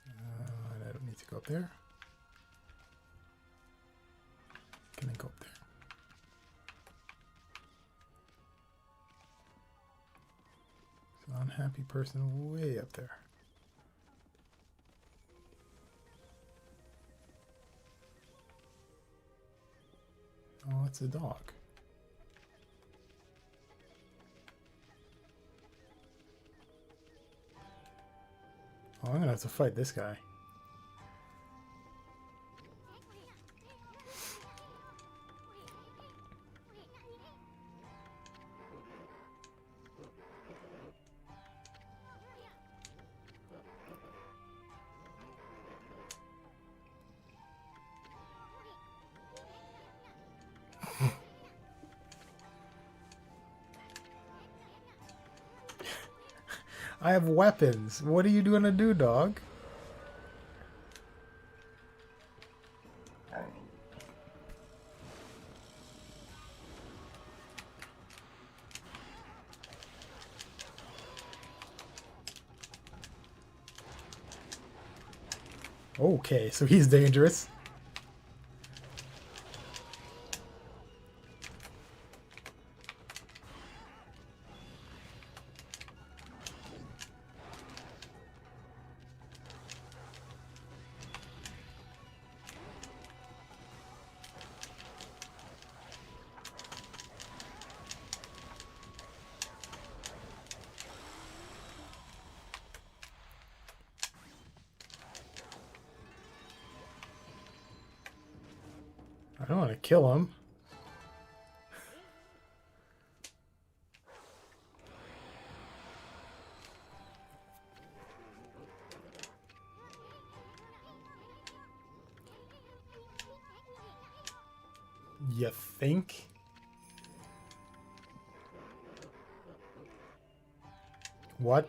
I don't need to go up there. Can I go up there? It's an unhappy person way up there. Oh, it's a dog. Oh, I'm gonna have to fight this guy. I have weapons. What are you gonna do, dog? Okay, so he's dangerous. I don't want to kill him. You think? What?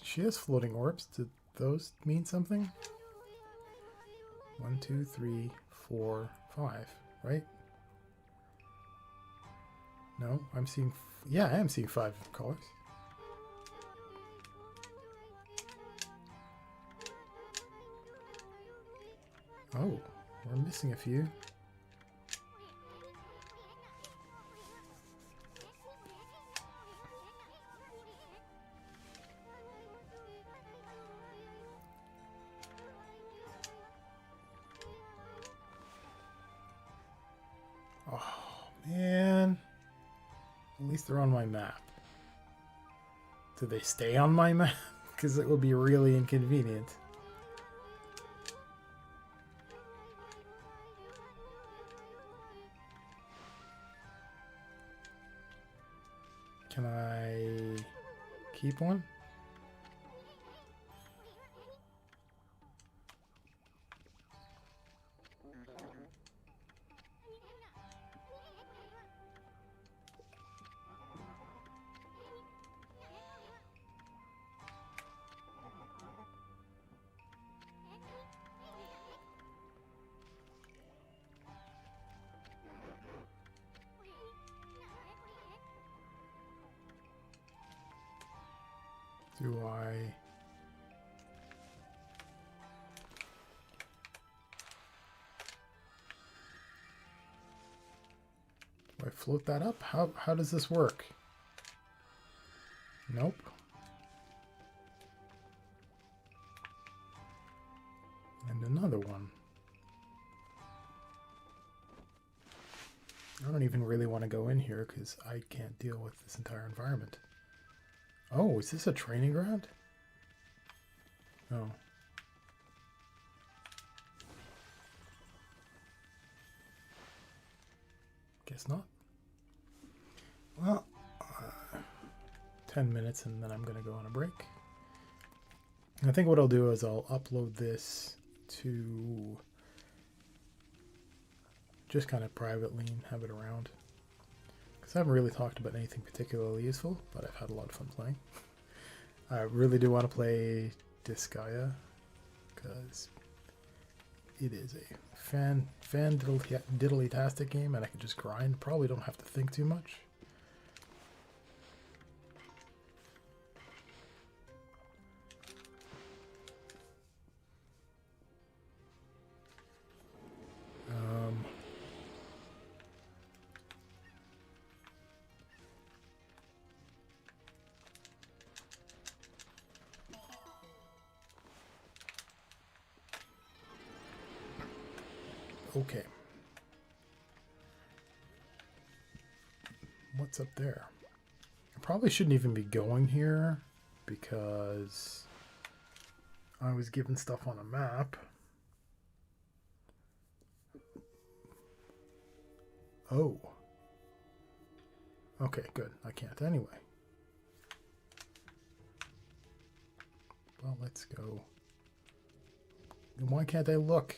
She has floating orbs. Did those mean something? 1, 2, 3, 4, 5, right? No, I'm seeing... Yeah, I am seeing 5 colors. Oh, we're missing a few. Oh, man. At least they're on my map. Do they stay on my map? Because it would be really inconvenient. Can I keep one? Do I... Do I float that up? How does this work? Nope. And another one. I don't even really want to go in here because I can't deal with this entire environment. Oh, is this a training ground? Oh. Guess not. Well, 10 minutes and then I'm going to go on a break. I think what I'll do is I'll upload this to just kind of privately and have it around. Because I haven't really talked about anything particularly useful, but I've had a lot of fun playing. I really do want to play Disgaea because it is a diddly-tastic game and I can just grind. Probably don't have to think too much. Okay. What's up there? I probably shouldn't even be going here because I was given stuff on a map. Oh. Okay, good. I can't anyway. Well, let's go. Then why can't I look?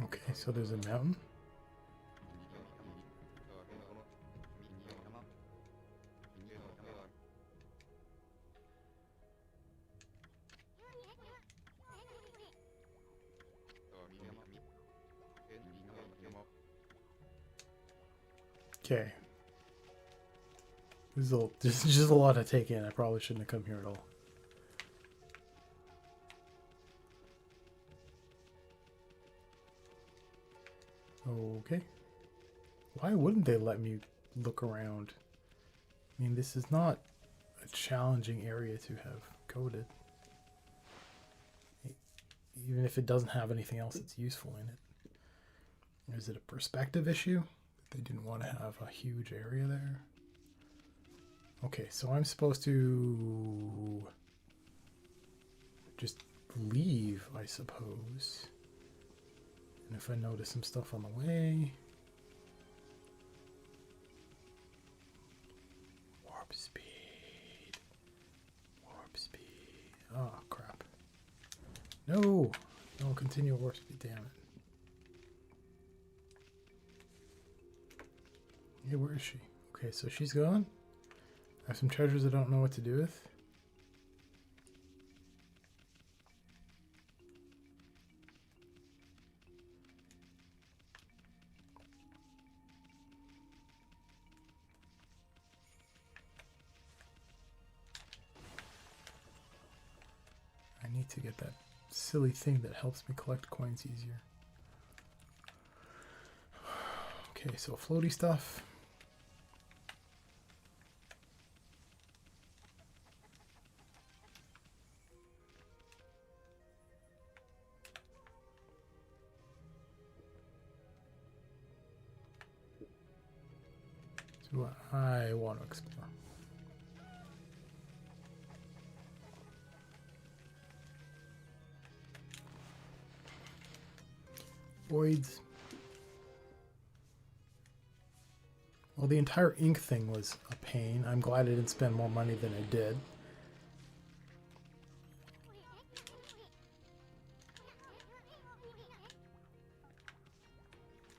Okay, so there's a mountain. Okay. This is just a lot to take in. I probably shouldn't have come here at all. Okay. Why wouldn't they let me look around? I mean, this is not a challenging area to have coded. Even if it doesn't have anything else that's useful in it. Is it a perspective issue? They didn't want to have a huge area there. Okay, so I'm supposed to just leave, I suppose. And if I notice some stuff on the way. Warp speed. Warp speed. Oh, crap. No! No, continue warp speed, damn it. Hey, where is she? Okay, so she's gone. I have some treasures I don't know what to do with. I need to get that silly thing that helps me collect coins easier. Okay, so floaty stuff. So I want to explore. Voids. Well, the entire ink thing was a pain. I'm glad I didn't spend more money than I did.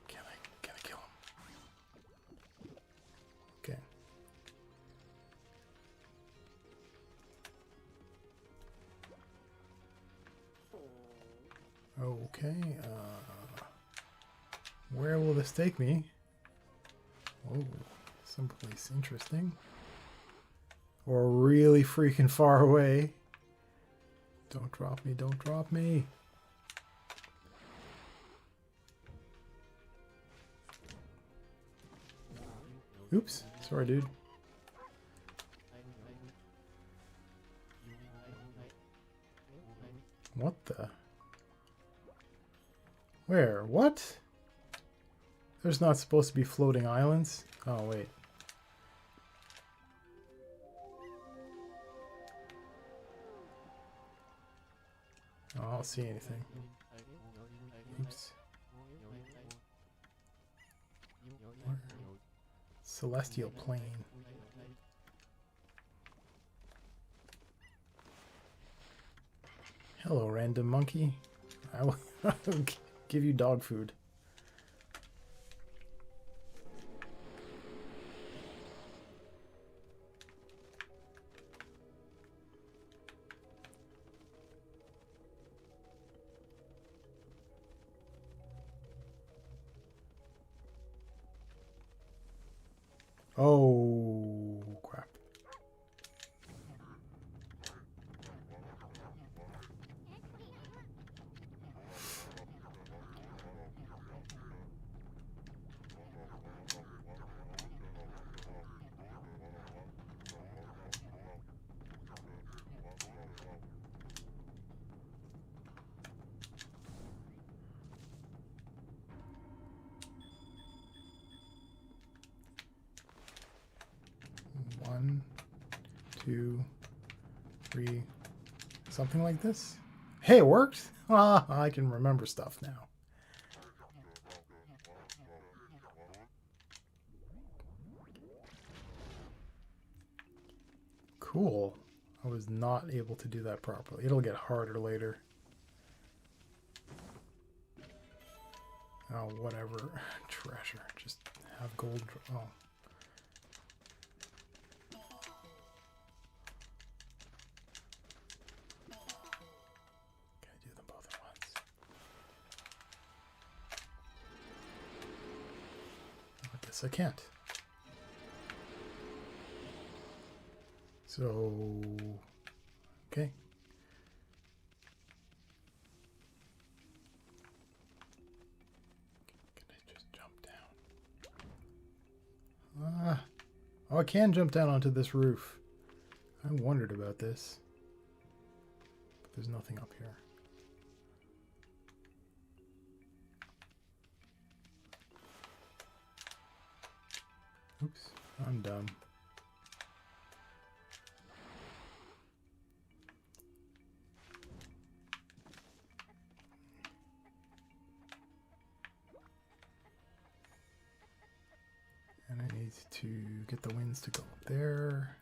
Can I kill him? Okay. Okay, where will this take me? Oh, someplace interesting. Or really freaking far away. Don't drop me, don't drop me. Oops, sorry dude. What the? Where? What? There's not supposed to be floating islands? Oh, wait. Oh, I don't see anything. Oops. Where? Celestial plane. Hello, random monkey. I will give you dog food. Oh, crap. One, 2, 3, something like this. Hey, it worked! Ah, I can remember stuff now. Cool. I was not able to do that properly. It'll get harder later. Oh, whatever. Treasure. Just have gold. Oh. Can I do them both at once? I guess I can't. So, okay. Can I just jump down? Oh, I can jump down onto this roof. I wondered about this. But there's nothing up here. Oops, I'm dumb. And I need to get the winds to go up there.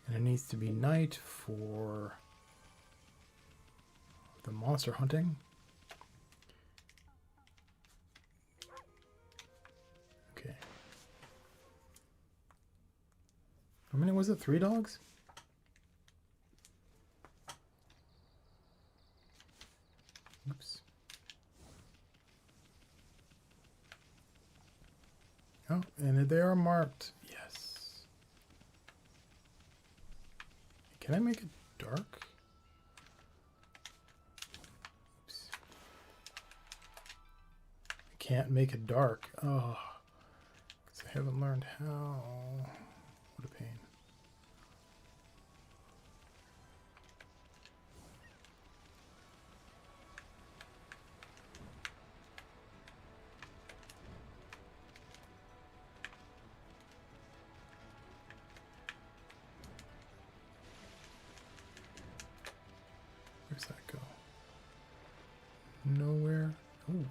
And it needs to be night for the monster hunting. Okay. How many was it? 3 dogs? Oops. Oh, and they are marked. Yes. Can I make it dark? Oops. I can't make it dark. Oh, because I haven't learned how. What a pain.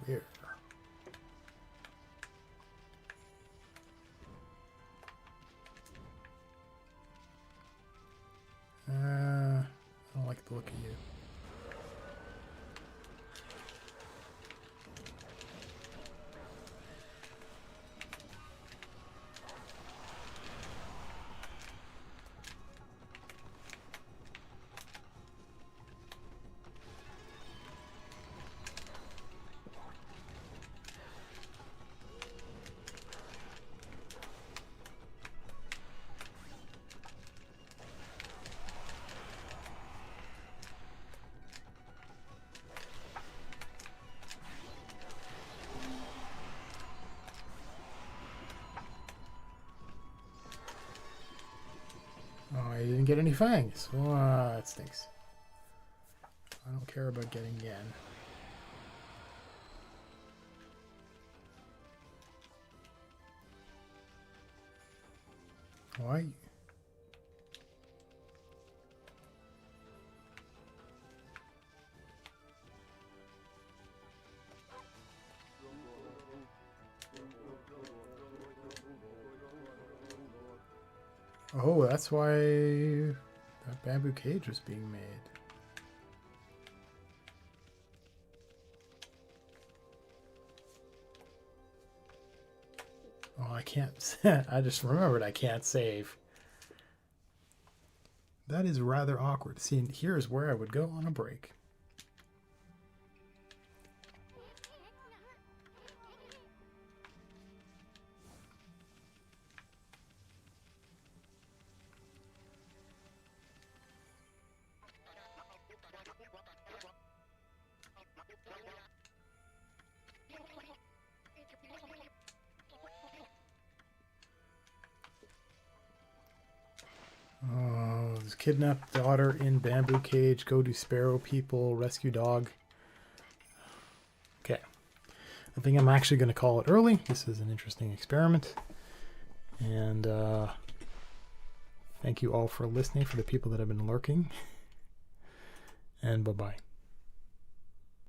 here. I don't like the look of you. Oh, I didn't get any fangs. Well, that stinks. I don't care about getting yen. Why? Oh, that's why that bamboo cage was being made. Oh, I can't. I just remembered I can't save. That is rather awkward. See, here's where I would go on a break. Oh, kidnapped daughter in bamboo cage. Go to Sparrow people. Rescue dog. Okay. I think I'm actually going to call it early. This is an interesting experiment. And thank you all for listening, for the people that have been lurking. And bye-bye.